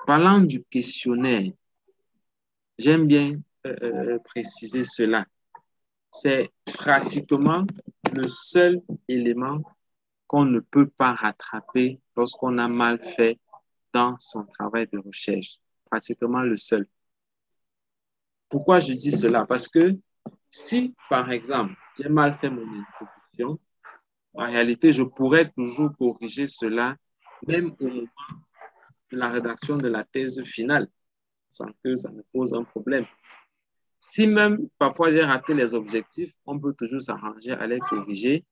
Parlant du questionnaire, j'aime bien préciser cela. C'est pratiquement le seul élément qu'on ne peut pas rattraper lorsqu'on a mal fait dans son travail de recherche. Pratiquement le seul. Pourquoi je dis cela? Parce que si, par exemple, j'ai mal fait mon introduction, en réalité, je pourrais toujours corriger cela, même au moment de la rédaction de la thèse finale, sans que ça me pose un problème. Si même parfois j'ai raté les objectifs, on peut toujours s'arranger à les corriger.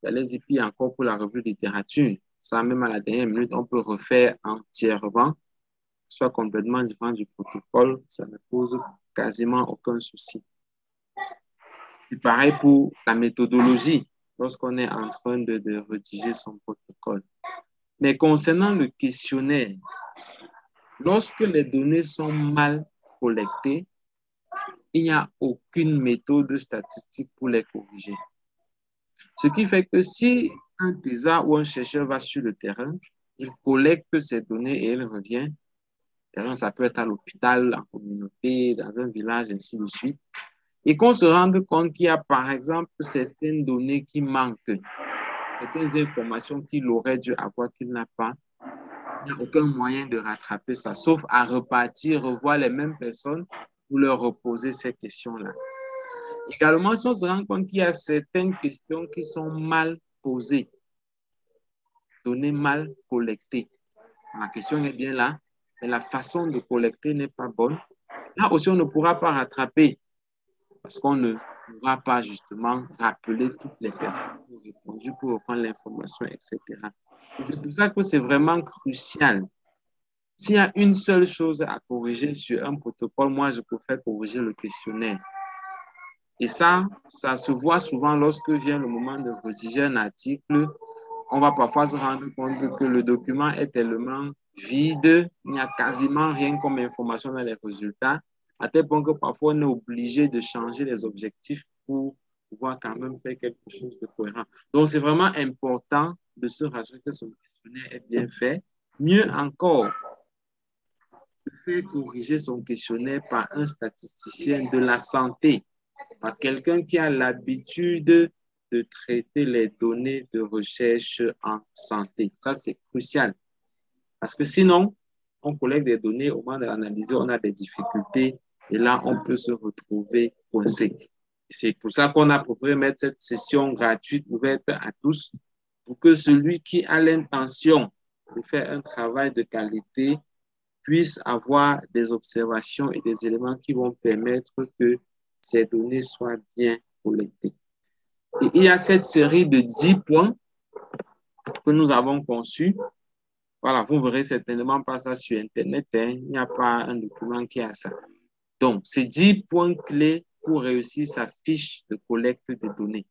J'allais dire, puis encore pour la revue de littérature, ça même à la dernière minute, on peut refaire entièrement, soit complètement différent du protocole, ça ne pose quasiment aucun souci. Et pareil pour la méthodologie, lorsqu'on est en train de rédiger son protocole. Mais concernant le questionnaire, lorsque les données sont mal collectées, il n'y a aucune méthode statistique pour les corriger. Ce qui fait que si un thésard ou un chercheur va sur le terrain, il collecte ces données et il revient. Terrain, ça peut être à l'hôpital, en communauté, dans un village, ainsi de suite. Et qu'on se rende compte qu'il y a, par exemple, certaines données qui manquent, certaines informations qu'il aurait dû avoir qu'il n'a pas. Il n'y a aucun moyen de rattraper ça, sauf à repartir, revoir les mêmes personnes pour leur reposer ces questions-là. Également, si on se rend compte qu'il y a certaines questions qui sont mal posées, données mal collectées. La question est bien là, mais la façon de collecter n'est pas bonne. Là aussi, on ne pourra pas rattraper parce qu'on ne pourra pas justement rappeler toutes les personnes qui ont répondu pour reprendre l'information, etc. Et c'est pour ça que c'est vraiment crucial. S'il y a une seule chose à corriger sur un protocole, moi, je préfère corriger le questionnaire. Et ça se voit souvent lorsque vient le moment de rédiger un article. On va parfois se rendre compte que le document est tellement vide, il n'y a quasiment rien comme information dans les résultats, à tel point que parfois on est obligé de changer les objectifs pour pouvoir quand même faire quelque chose de cohérent. Donc, c'est vraiment important de se rassurer que ce questionnaire est bien fait. Mieux encore, de faire corriger son questionnaire par un statisticien de la santé, par quelqu'un qui a l'habitude de traiter les données de recherche en santé. Ça, c'est crucial. Parce que sinon, on collecte des données, au moment de l'analyser, on a des difficultés et là, on peut se retrouver coincé. C'est pour ça qu'on a préféré mettre cette session gratuite ouverte à tous pour que celui qui a l'intention de faire un travail de qualité puisse avoir des observations et des éléments qui vont permettre que ces données soient bien collectées. Et il y a cette série de 10 points que nous avons conçus. Voilà, vous ne verrez certainement pas ça sur Internet. Hein. Il n'y a pas un document qui a ça. Donc, c'est 10 points clés pour réussir sa fiche de collecte de données.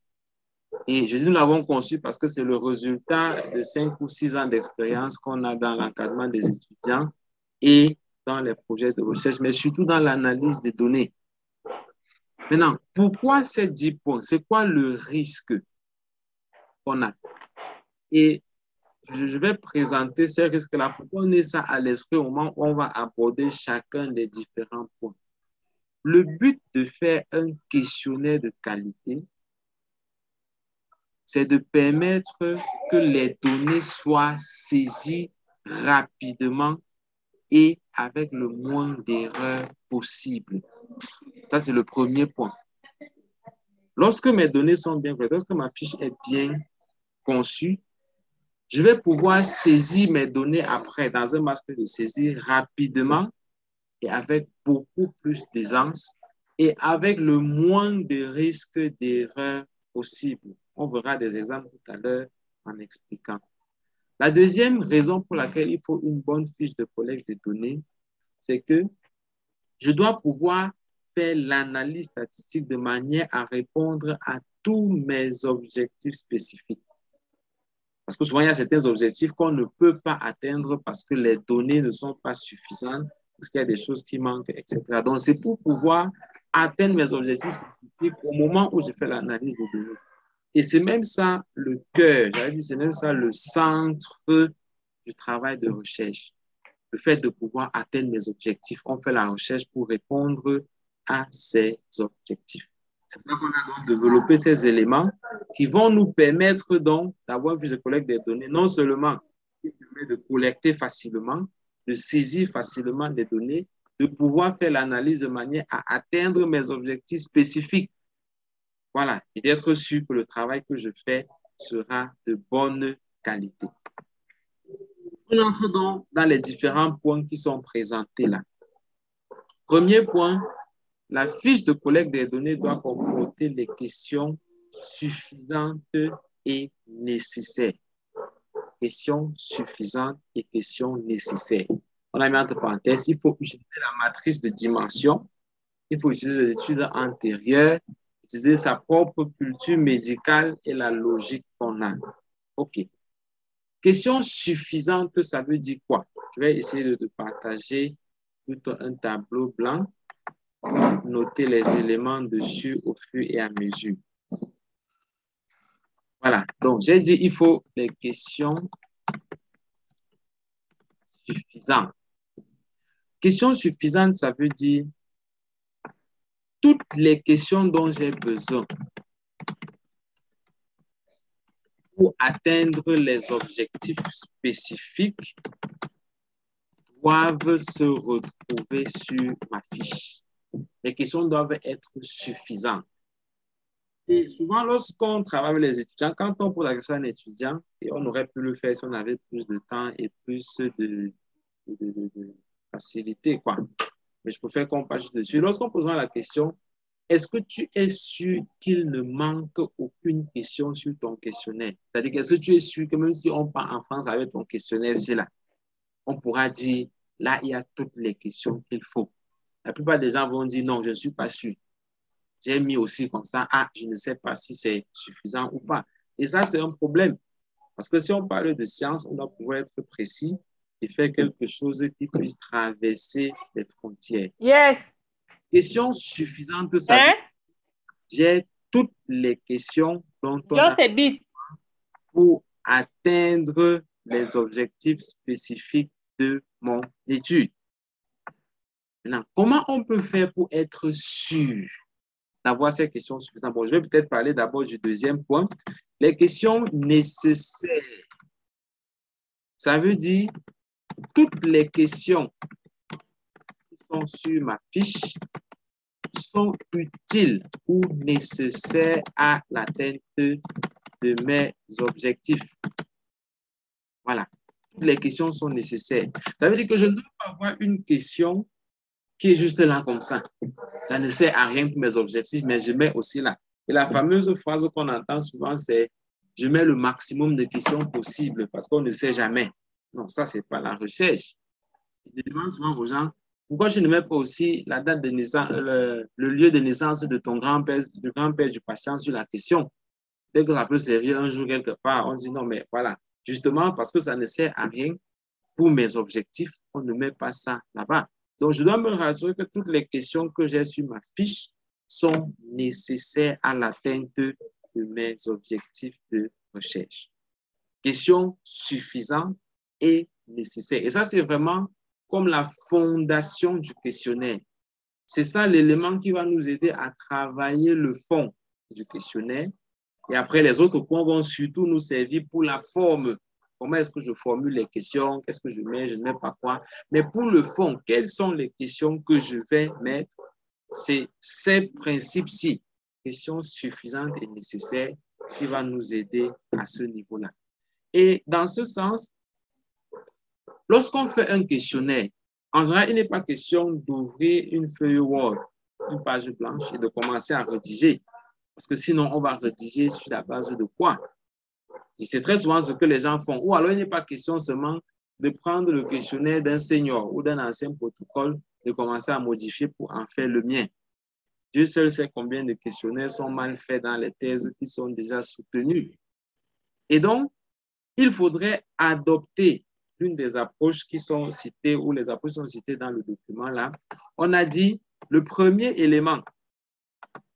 Et je dis nous l'avons conçu parce que c'est le résultat de 5 ou 6 ans d'expérience qu'on a dans l'encadrement des étudiants et dans les projets de recherche, mais surtout dans l'analyse des données. Maintenant, pourquoi ces 10 points? C'est quoi le risque qu'on a? Et je vais présenter ces risques-là pour qu'on ait ça à l'esprit au moment où on va aborder chacun des différents points. Le but de faire un questionnaire de qualité, c'est de permettre que les données soient saisies rapidement et avec le moins d'erreurs possible. Ça, c'est le premier point. Lorsque mes données sont bien faites, lorsque ma fiche est bien conçue, je vais pouvoir saisir mes données après dans un match de saisie rapidement et avec beaucoup plus d'aisance et avec le moins de risques d'erreur possible. On verra des exemples tout à l'heure en expliquant. La deuxième raison pour laquelle il faut une bonne fiche de collecte de données, c'est que je dois pouvoir faire l'analyse statistique de manière à répondre à tous mes objectifs spécifiques. Parce que souvent, il y a certains objectifs qu'on ne peut pas atteindre parce que les données ne sont pas suffisantes, parce qu'il y a des choses qui manquent, etc. Donc, c'est pour pouvoir atteindre mes objectifs spécifiques au moment où je fais l'analyse des données. Et c'est même ça le cœur, j'allais dire, c'est même ça le centre du travail de recherche. le fait de pouvoir atteindre mes objectifs. On fait la recherche pour répondre à ces objectifs. C'est pour ça qu'on a donc développé ces éléments qui vont nous permettre donc d'avoir une fiche de collecte des données, non seulement qui permet de collecter facilement, de saisir facilement des données, de pouvoir faire l'analyse de manière à atteindre mes objectifs spécifiques. Voilà, et d'être sûr que le travail que je fais sera de bonne qualité. On entre donc dans les différents points qui sont présentés là. Premier point, la fiche de collecte des données doit comporter les questions suffisantes et nécessaires. Questions suffisantes et questions nécessaires. On a mis entre parenthèses, il faut utiliser la matrice de dimension, il faut utiliser les études antérieures, utiliser sa propre culture médicale et la logique qu'on a. OK. Question suffisante, ça veut dire quoi? Je vais essayer de partager plutôt un tableau blanc pour noter les éléments dessus au fur et à mesure. Voilà. Donc, j'ai dit il faut les questions suffisantes. Question suffisante, ça veut dire toutes les questions dont j'ai besoin pour atteindre les objectifs spécifiques doivent se retrouver sur ma fiche. Les questions doivent être suffisantes. Et souvent, lorsqu'on travaille avec les étudiants, quand on pose la question à un étudiant, et on aurait pu le faire si on avait plus de temps et plus de facilité, quoi. Mais je préfère qu'on passe juste dessus. Lorsqu'on pose la question, est-ce que tu es sûr qu'il ne manque aucune question sur ton questionnaire? C'est-à-dire, est-ce que tu es sûr que même si on part en France avec ton questionnaire, c'est là, on pourra dire, là, il y a toutes les questions qu'il faut. La plupart des gens vont dire, non, je ne suis pas sûr. J'ai mis aussi comme ça, ah, je ne sais pas si c'est suffisant ou pas. Et ça, c'est un problème. Parce que si on parle de science, on doit pouvoir être précis et faire quelque chose qui puisse traverser les frontières. Yes. Question suffisante, ça veut dire, j'ai toutes les questions dont on a pour atteindre les objectifs spécifiques de mon étude. Maintenant, comment on peut faire pour être sûr d'avoir ces questions suffisantes? Bon, je vais peut-être parler d'abord du deuxième point. Les questions nécessaires. Ça veut dire toutes les questions qui sont sur ma fiche sont utiles ou nécessaires à l'atteinte de mes objectifs. Voilà. Toutes les questions sont nécessaires. Ça veut dire que je ne dois pas avoir une question qui est juste là comme ça. Ça ne sert à rien pour mes objectifs, mais je mets aussi là. Et la fameuse phrase qu'on entend souvent, c'est « je mets le maximum de questions possibles parce qu'on ne sait jamais ». Non, ça, ce n'est pas la recherche. Je demande souvent aux gens, pourquoi je ne mets pas aussi la date de naissance, le lieu de naissance de ton grand-père du patient sur la question? Dès que ça peut servir un jour quelque part, on dit non, mais voilà. Justement, parce que ça ne sert à rien pour mes objectifs, on ne met pas ça là-bas. Donc, je dois me rassurer que toutes les questions que j'ai sur ma fiche sont nécessaires à l'atteinte de mes objectifs de recherche. Questions suffisantes et nécessaires. Et ça, c'est vraiment comme la fondation du questionnaire. C'est ça l'élément qui va nous aider à travailler le fond du questionnaire. Et après, les autres points vont surtout nous servir pour la forme. Comment est-ce que je formule les questions? Qu'est-ce que je mets? Je ne mets pas quoi? Mais pour le fond, quelles sont les questions que je vais mettre? C'est ces principes-ci, questions suffisantes et nécessaires, qui vont nous aider à ce niveau-là. Et dans ce sens, lorsqu'on fait un questionnaire, en général, il n'est pas question d'ouvrir une feuille Word, une page blanche et de commencer à rédiger. Parce que sinon, on va rédiger sur la base de quoi? Et c'est très souvent ce que les gens font. Ou alors, il n'est pas question seulement de prendre le questionnaire d'un senior ou d'un ancien protocole, de commencer à modifier pour en faire le mien. Dieu seul sait combien de questionnaires sont mal faits dans les thèses qui sont déjà soutenues. Et donc, il faudrait adopter l'une des approches qui sont citées ou les approches qui sont citées dans le document là. On a dit le premier élément,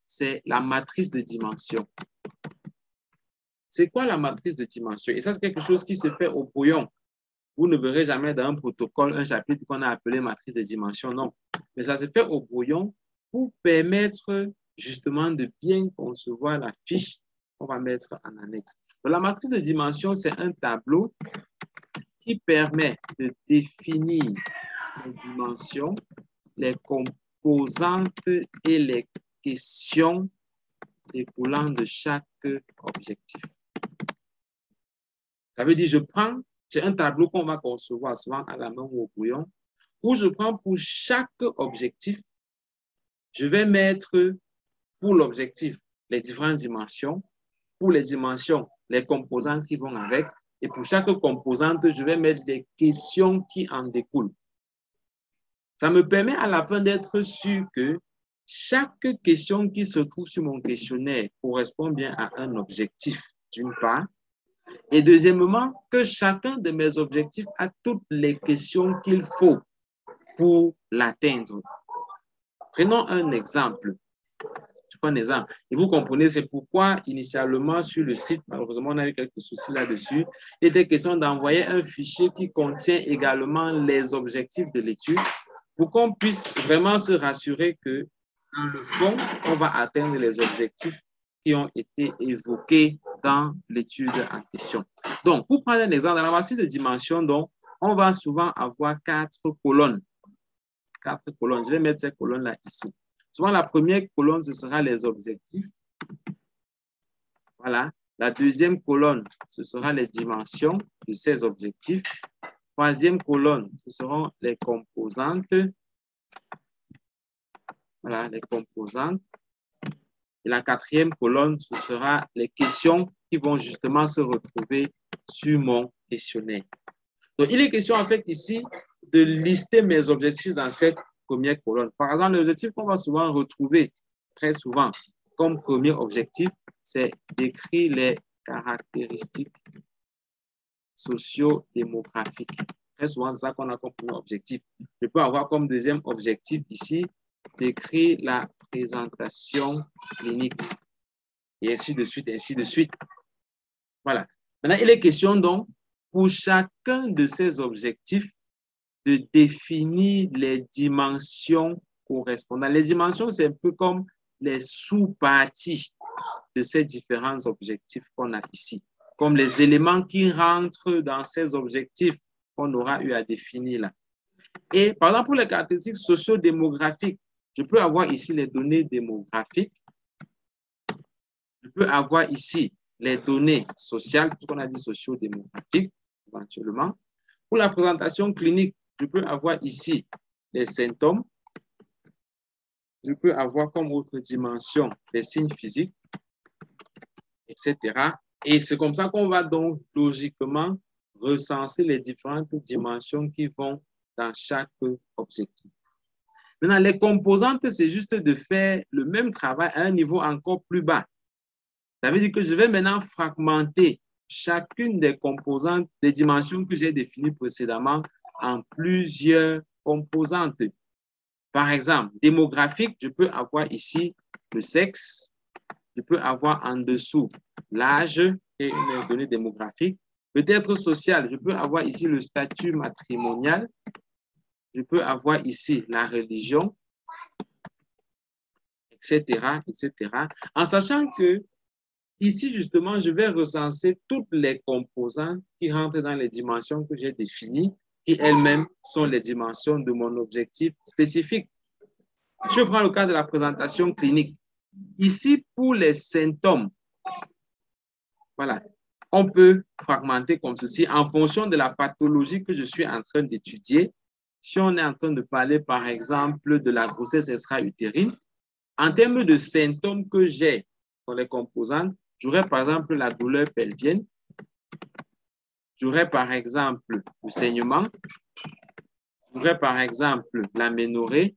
c'est la matrice de dimension. C'est quoi la matrice de dimension? Et ça, c'est quelque chose qui se fait au brouillon. Vous ne verrez jamais dans un protocole un chapitre qu'on a appelé matrice de dimension, non. Mais ça se fait au brouillon pour permettre justement de bien concevoir la fiche qu'on va mettre en annexe. Donc, la matrice de dimension, c'est un tableau qui permet de définir les dimensions, les composantes et les questions découlant de chaque objectif. Ça veut dire, c'est un tableau qu'on va concevoir souvent à la main ou au brouillon, où je prends pour chaque objectif, je vais mettre pour l'objectif les différentes dimensions, pour les dimensions, les composantes qui vont avec, et pour chaque composante, je vais mettre les questions qui en découlent. Ça me permet à la fin d'être sûr que chaque question qui se trouve sur mon questionnaire correspond bien à un objectif, d'une part, et deuxièmement, que chacun de mes objectifs a toutes les questions qu'il faut pour l'atteindre. Prenons un exemple. Je prends un exemple. Et vous comprenez, c'est pourquoi initialement sur le site, malheureusement, on a eu quelques soucis là-dessus. Il était question d'envoyer un fichier qui contient également les objectifs de l'étude pour qu'on puisse vraiment se rassurer que, dans le fond, on va atteindre les objectifs qui ont été évoqués dans l'étude en question. Donc, pour prendre un exemple, dans la matrice de dimension, donc, on va souvent avoir 4 colonnes. 4 colonnes. Je vais mettre ces colonnes-là ici. Souvent, la première colonne, ce sera les objectifs. Voilà. La deuxième colonne, ce sera les dimensions de ces objectifs. Troisième colonne, ce seront les composantes. Voilà, les composantes. Et la quatrième colonne, ce sera les questions qui vont justement se retrouver sur mon questionnaire. Donc, il est question en fait ici de lister mes objectifs dans cette première colonne. Par exemple, l'objectif qu'on va souvent retrouver très souvent comme premier objectif, c'est d'écrire les caractéristiques socio-démographiques. Très souvent, c'est ça qu'on a comme premier objectif. Je peux avoir comme deuxième objectif ici d'écrire la présentation clinique. Et ainsi de suite, ainsi de suite. Voilà. Maintenant, il est question donc, pour chacun de ces objectifs, de définir les dimensions correspondantes. Les dimensions, c'est un peu comme les sous-parties de ces différents objectifs qu'on a ici, comme les éléments qui rentrent dans ces objectifs qu'on aura eu à définir là. Et par exemple, pour les caractéristiques socio-démographiques, je peux avoir ici les données démographiques. Je peux avoir ici les données sociales, tout ce qu'on a dit socio-démographiques, éventuellement. Pour la présentation clinique, je peux avoir ici les symptômes. Je peux avoir comme autre dimension les signes physiques, etc. Et c'est comme ça qu'on va donc logiquement recenser les différentes dimensions qui vont dans chaque objectif. Maintenant, les composantes, c'est juste de faire le même travail à un niveau encore plus bas. Ça veut dire que je vais maintenant fragmenter chacune des composantes, des dimensions que j'ai définies précédemment en plusieurs composantes. Par exemple, démographique, je peux avoir ici le sexe, je peux avoir en dessous l'âge et une donnée démographique. Peut-être social, je peux avoir ici le statut matrimonial, je peux avoir ici la religion, etc., etc. En sachant que ici, justement, je vais recenser toutes les composantes qui rentrent dans les dimensions que j'ai définies, qui elles-mêmes sont les dimensions de mon objectif spécifique. Je prends le cas de la présentation clinique. Ici, pour les symptômes, voilà, on peut fragmenter comme ceci en fonction de la pathologie que je suis en train d'étudier. Si on est en train de parler, par exemple, de la grossesse extra-utérine, en termes de symptômes que j'ai dans les composantes, j'aurais par exemple la douleur pelvienne, j'aurais par exemple le saignement, j'aurais par exemple l'aménorrhée,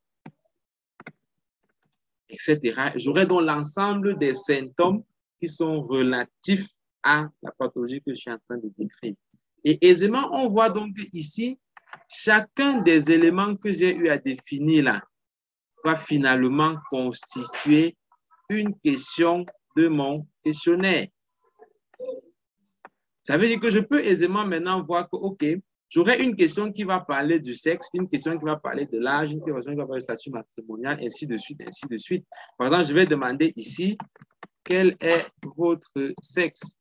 etc. J'aurais donc l'ensemble des symptômes qui sont relatifs à la pathologie que je suis en train de décrire. Et aisément, on voit donc ici, chacun des éléments que j'ai eu à définir là va finalement constituer une question de mon questionnaire. Ça veut dire que je peux aisément maintenant voir que, OK, J'aurai une question qui va parler du sexe, une question qui va parler de l'âge, une question qui va parler du statut matrimonial, ainsi de suite, ainsi de suite. Par exemple, je vais demander ici, quel est votre sexe?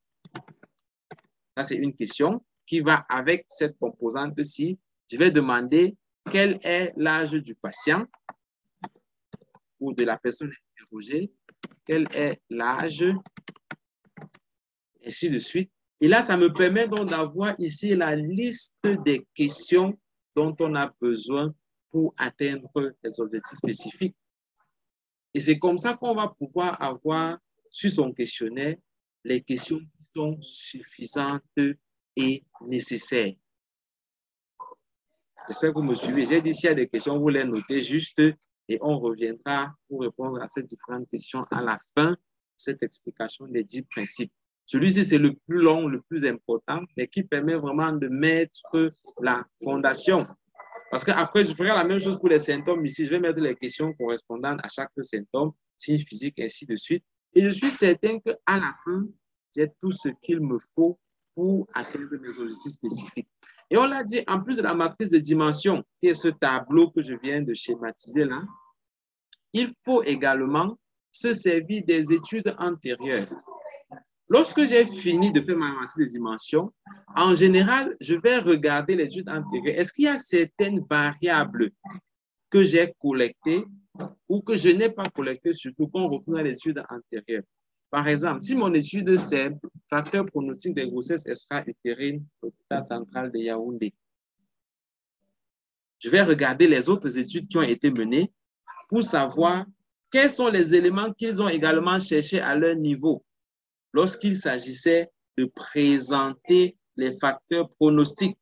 Ça, c'est une question qui va avec cette composante-ci. Je vais demander quel est l'âge du patient ou de la personne interrogée, quel est l'âge, ainsi de suite. Et là, ça me permet donc d'avoir ici la liste des questions dont on a besoin pour atteindre les objectifs spécifiques. Et c'est comme ça qu'on va pouvoir avoir sur son questionnaire les questions qui sont suffisantes et nécessaires. J'espère que vous me suivez. J'ai dit, s'il y a des questions, vous les notez juste et on reviendra pour répondre à ces différentes questions à la fin de cette explication des 10 principes. Celui-ci, c'est le plus long, le plus important, mais qui permet vraiment de mettre la fondation. Parce qu'après, je ferai la même chose pour les symptômes ici. Je vais mettre les questions correspondantes à chaque symptôme, signe physique, ainsi de suite. Et je suis certain qu'à la fin, j'ai tout ce qu'il me faut pour atteindre mes objectifs spécifiques. Et on l'a dit, en plus de la matrice de dimension, qui est ce tableau que je viens de schématiser là, il faut également se servir des études antérieures. Lorsque j'ai fini de faire ma matrice de dimension, en général, je vais regarder les études antérieures. Est-ce qu'il y a certaines variables que j'ai collectées ou que je n'ai pas collectées, surtout qu'on retrouve dans les études antérieures? Par exemple, si mon étude, c'est facteur pronostic des grossesses extra-utérines au l'hôpital central de Yaoundé, je vais regarder les autres études qui ont été menées pour savoir quels sont les éléments qu'ils ont également cherchés à leur niveau lorsqu'il s'agissait de présenter les facteurs pronostiques.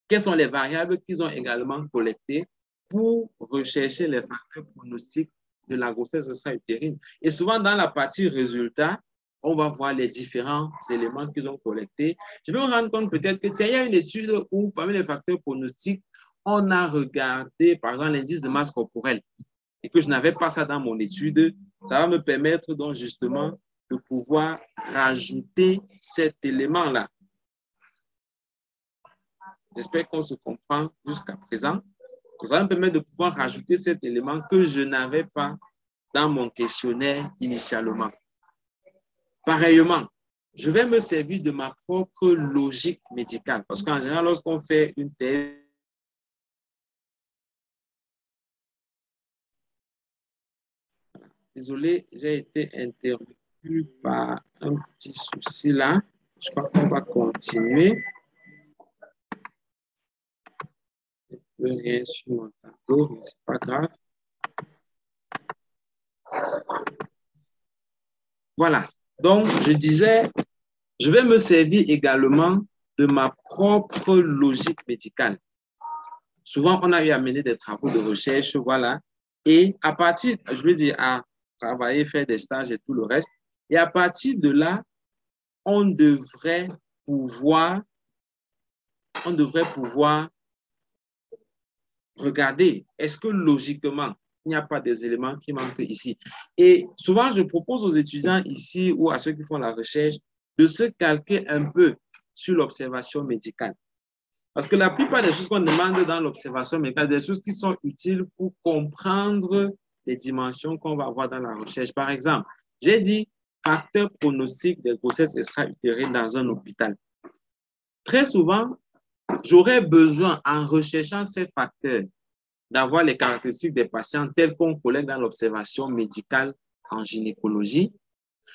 Quelles sont les variables qu'ils ont également collectées pour rechercher les facteurs pronostiques de la grossesse extra-utérine. Et souvent, dans la partie résultat, on va voir les différents éléments qu'ils ont collectés. Je vais me rendre compte peut-être que il y a une étude où, parmi les facteurs pronostiques, on a regardé, par exemple, l'indice de masse corporelle et que je n'avais pas ça dans mon étude. Ça va me permettre donc justement de pouvoir rajouter cet élément-là. J'espère qu'on se comprend jusqu'à présent. Ça va me permettre de pouvoir rajouter cet élément que je n'avais pas dans mon questionnaire initialement. Pareillement, je vais me servir de ma propre logique médicale. Parce qu'en général, lorsqu'on fait une thèse, désolé, j'ai été interrompu par un petit souci là. Je crois qu'on va continuer. Je ne peux rien sur mon tableau, mais ce n'est pas grave. Voilà. Donc, je disais, je vais me servir également de ma propre logique médicale. Souvent, on a eu à mener des travaux de recherche, voilà. Et à partir, je veux dire, à travailler, faire des stages et tout le reste. Et à partir de là, on devrait pouvoir regarder, est-ce que logiquement, il n'y a pas des éléments qui manquent ici? Et souvent, je propose aux étudiants ici ou à ceux qui font la recherche de se calquer un peu sur l'observation médicale. Parce que la plupart des choses qu'on demande dans l'observation médicale, des choses qui sont utiles pour comprendre les dimensions qu'on va avoir dans la recherche. Par exemple, j'ai dit facteur pronostic des grossesses extra-utérines dans un hôpital. Très souvent, j'aurais besoin, en recherchant ces facteurs, d'avoir les caractéristiques des patients telles qu'on collecte dans l'observation médicale en gynécologie.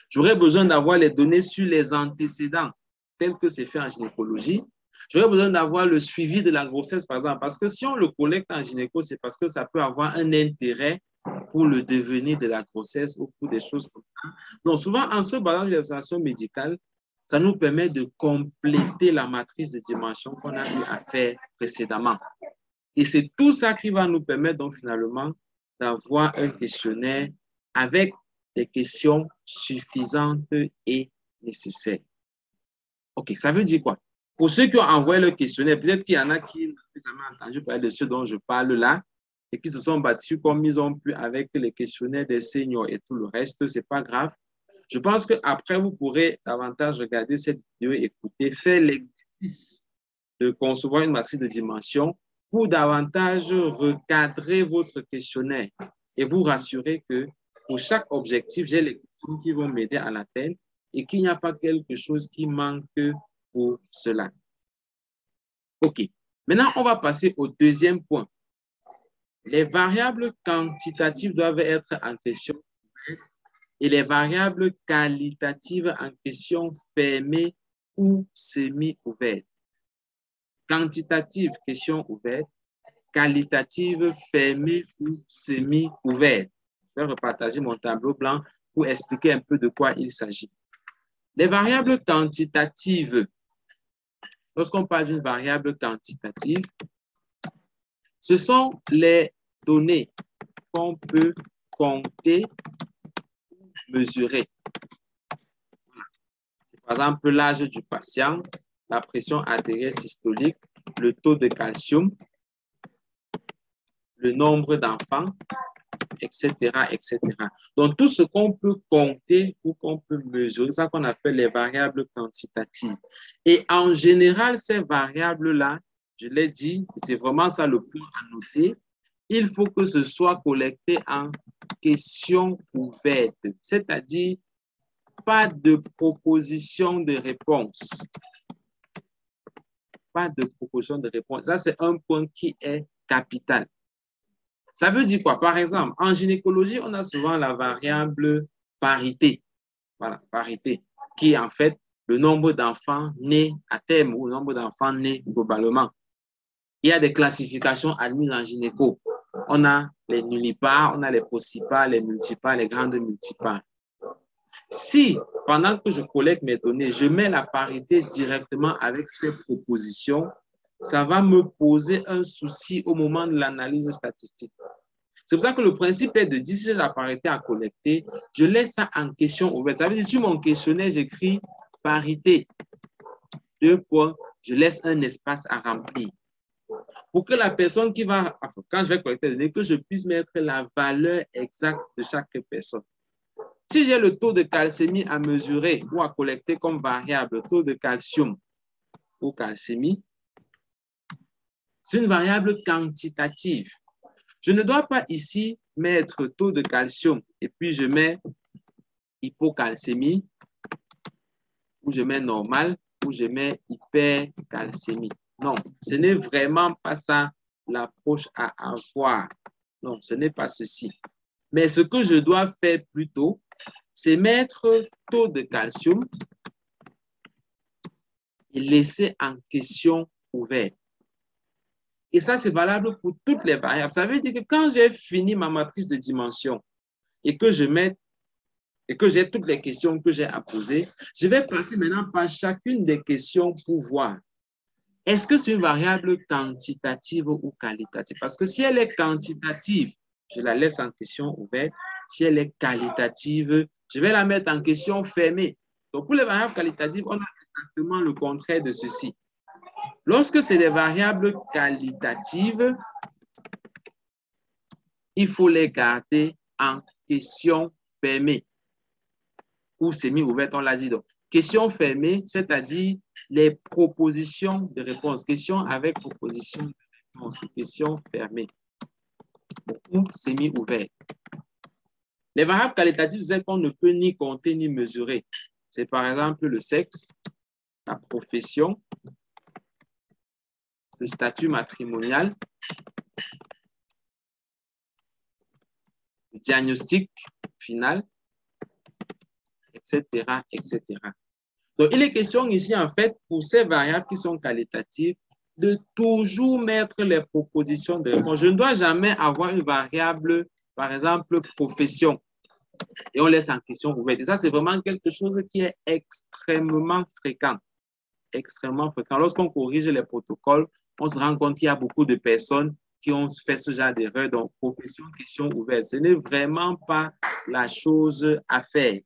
J'aurais besoin d'avoir les données sur les antécédents tels que c'est fait en gynécologie. J'aurais besoin d'avoir le suivi de la grossesse, par exemple, parce que si on le collecte en gynéco, c'est parce que ça peut avoir un intérêt pour le devenir de la grossesse ou pour des choses comme ça. Donc, souvent, en se basant sur l'observation médicale, ça nous permet de compléter la matrice de dimension qu'on a eu à faire précédemment. Et c'est tout ça qui va nous permettre donc finalement d'avoir un questionnaire avec des questions suffisantes et nécessaires. OK, ça veut dire quoi? Pour ceux qui ont envoyé le questionnaire, peut-être qu'il y en a qui n'ont jamais entendu parler de ce dont je parle là et qui se sont battus comme ils ont pu avec les questionnaires des seniors et tout le reste, ce n'est pas grave. Je pense qu'après, vous pourrez davantage regarder cette vidéo, écouter, faire l'exercice de concevoir une matrice de dimension pour davantage recadrer votre questionnaire et vous rassurer que pour chaque objectif, j'ai les questions qui vont m'aider à l'atteindre et qu'il n'y a pas quelque chose qui manque pour cela. OK. Maintenant, on va passer au deuxième point. Les variables quantitatives doivent être en question et les variables qualitatives en question fermées ou semi-ouvertes. Quantitative, question ouverte. Qualitative, fermée ou semi-ouverte. Je vais repartager mon tableau blanc pour expliquer un peu de quoi il s'agit. Les variables quantitatives. Lorsqu'on parle d'une variable quantitative, ce sont les données qu'on peut compter ou mesurer. Par exemple, l'âge du patient, la pression artérielle systolique, le taux de calcium, le nombre d'enfants, etc., etc. Donc, tout ce qu'on peut compter ou qu'on peut mesurer, c'est ça qu'on appelle les variables quantitatives. Et en général, ces variables-là, je l'ai dit, c'est vraiment ça le point à noter, il faut que ce soit collecté en questions ouvertes, c'est-à-dire pas de proposition de réponse. Pas de proposition de réponse. Ça, c'est un point qui est capital. Ça veut dire quoi? Par exemple, en gynécologie, on a souvent la variable parité. Voilà, parité, qui est en fait le nombre d'enfants nés à terme ou le nombre d'enfants nés globalement. Il y a des classifications admises en gynéco. On a les nullipares, on a les possipares, les multipares, les grandes multipares. Si, pendant que je collecte mes données, je mets la parité directement avec ces propositions, ça va me poser un souci au moment de l'analyse statistique. C'est pour ça que le principe est de dire, si j'ai la parité à collecter, je laisse ça en question ouverte. Ça veut dire, sur mon questionnaire, j'écris parité. 2 points, je laisse un espace à remplir. Pour que la personne qui va, enfin, quand je vais collecter les données, que je puisse mettre la valeur exacte de chaque personne. Si j'ai le taux de calcémie à mesurer ou à collecter comme variable, le taux de calcium ou calcémie, c'est une variable quantitative. Je ne dois pas ici mettre taux de calcium et puis je mets hypocalcémie ou je mets normal ou je mets hypercalcémie. Non, ce n'est vraiment pas ça l'approche à avoir. Non, ce n'est pas ceci. Mais ce que je dois faire plutôt, c'est mettre taux de calcium et laisser en question ouverte. Et ça, c'est valable pour toutes les variables. Ça veut dire que quand j'ai fini ma matrice de dimension et que j'ai toutes les questions que j'ai à poser, je vais passer maintenant par chacune des questions pour voir. Est-ce que c'est une variable quantitative ou qualitative? Parce que si elle est quantitative, je la laisse en question ouverte. Si elle est qualitative, je vais la mettre en question fermée. Donc, pour les variables qualitatives, on a exactement le contraire de ceci. Lorsque c'est des variables qualitatives, il faut les garder en question fermée ou semi-ouverte, on l'a dit. Donc, question fermée, c'est-à-dire les propositions de réponse. Question avec proposition de réponse. Question fermée ou semi-ouverte. Les variables qualitatives, c'est qu'on ne peut ni compter ni mesurer. C'est par exemple le sexe, la profession, le statut matrimonial, le diagnostic final, etc., etc. Donc, il est question ici, en fait, pour ces variables qui sont qualitatives, de toujours mettre les propositions de réponse. Je ne dois jamais avoir une variable, par exemple, profession, et on laisse en question ouverte. Et ça, c'est vraiment quelque chose qui est extrêmement fréquent. Extrêmement fréquent. Lorsqu'on corrige les protocoles, on se rend compte qu'il y a beaucoup de personnes qui ont fait ce genre d'erreur. Donc, profession, question ouverte, ce n'est vraiment pas la chose à faire.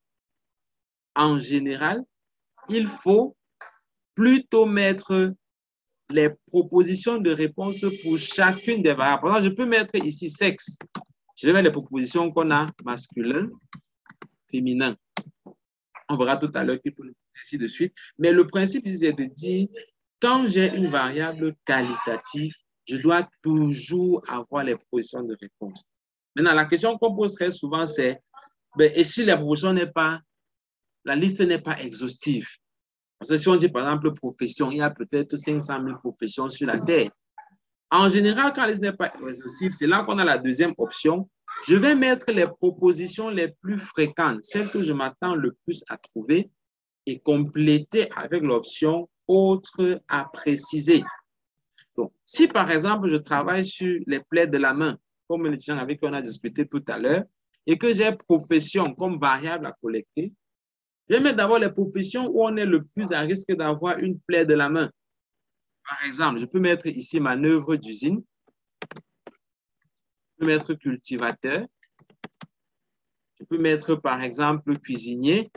En général, il faut plutôt mettre les propositions de réponse pour chacune des variables. Par exemple, je peux mettre ici sexe. Je vais mettre les propositions qu'on a masculin, féminin. On verra tout à l'heure qu'il faut le faire ici de suite. Mais le principe ici, c'est de dire Quand j'ai une variable qualitative, je dois toujours avoir les propositions de réponse. Maintenant, la question qu'on pose très souvent, c'est et si la proposition n'est pas, la liste n'est pas exhaustive? Parce que si on dit par exemple profession, il y a peut-être 500 000 professions sur la Terre. En général, quand la liste n'est pas exhaustive, c'est là qu'on a la deuxième option. Je vais mettre les propositions les plus fréquentes, celles que je m'attends le plus à trouver, et compléter avec l'option autre à préciser. Donc, si par exemple, je travaille sur les plaies de la main, comme l'étudiant avec qui on a discuté tout à l'heure, et que j'ai profession comme variable à collecter, je vais mettre d'abord les professions où on est le plus à risque d'avoir une plaie de la main. Par exemple, je peux mettre ici manœuvre d'usine, je peux mettre cultivateur, je peux mettre par exemple cuisinier,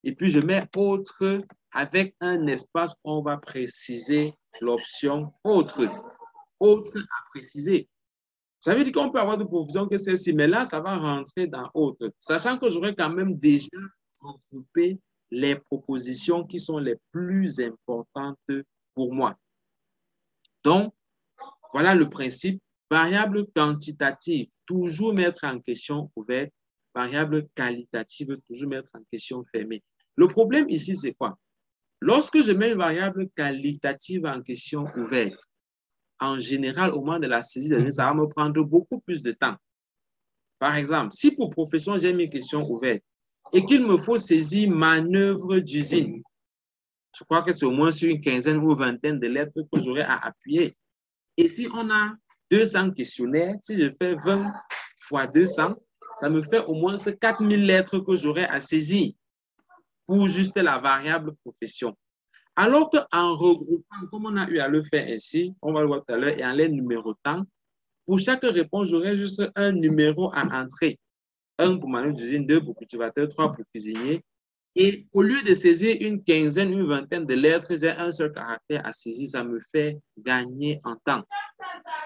et puis je mets autre avec un espace où on va préciser l'option autre. Autre à préciser. Ça veut dire qu'on peut avoir des professions que celle-ci, mais là, ça va rentrer dans autre, sachant que j'aurais quand même déjà regroupé les propositions qui sont les plus importantes pour moi. Donc, voilà le principe. Variable quantitative, toujours mettre en question ouverte. Variable qualitative, toujours mettre en question fermée. Le problème ici, c'est quoi? Lorsque je mets une variable qualitative en question ouverte, en général, au moment de la saisie des données, ça va me prendre beaucoup plus de temps. Par exemple, si pour profession, j'ai mis une question ouverte et qu'il me faut saisir manœuvre d'usine, je crois que c'est au moins sur une quinzaine ou vingtaine de lettres que j'aurai à appuyer. Et si on a 200 questionnaires, si je fais 20 fois 200, ça me fait au moins 4000 lettres que j'aurai à saisir pour juste la variable profession. Alors qu'en regroupant, comme on a eu à le faire ainsi, on va le voir tout à l'heure, et en les numérotant, pour chaque réponse, j'aurai juste un numéro à entrer. 1 pour manœuvre d'usine, 2 pour cultivateur, 3 pour cuisinier. Et au lieu de saisir une quinzaine, une vingtaine de lettres, j'ai un seul caractère à saisir, ça me fait gagner en temps.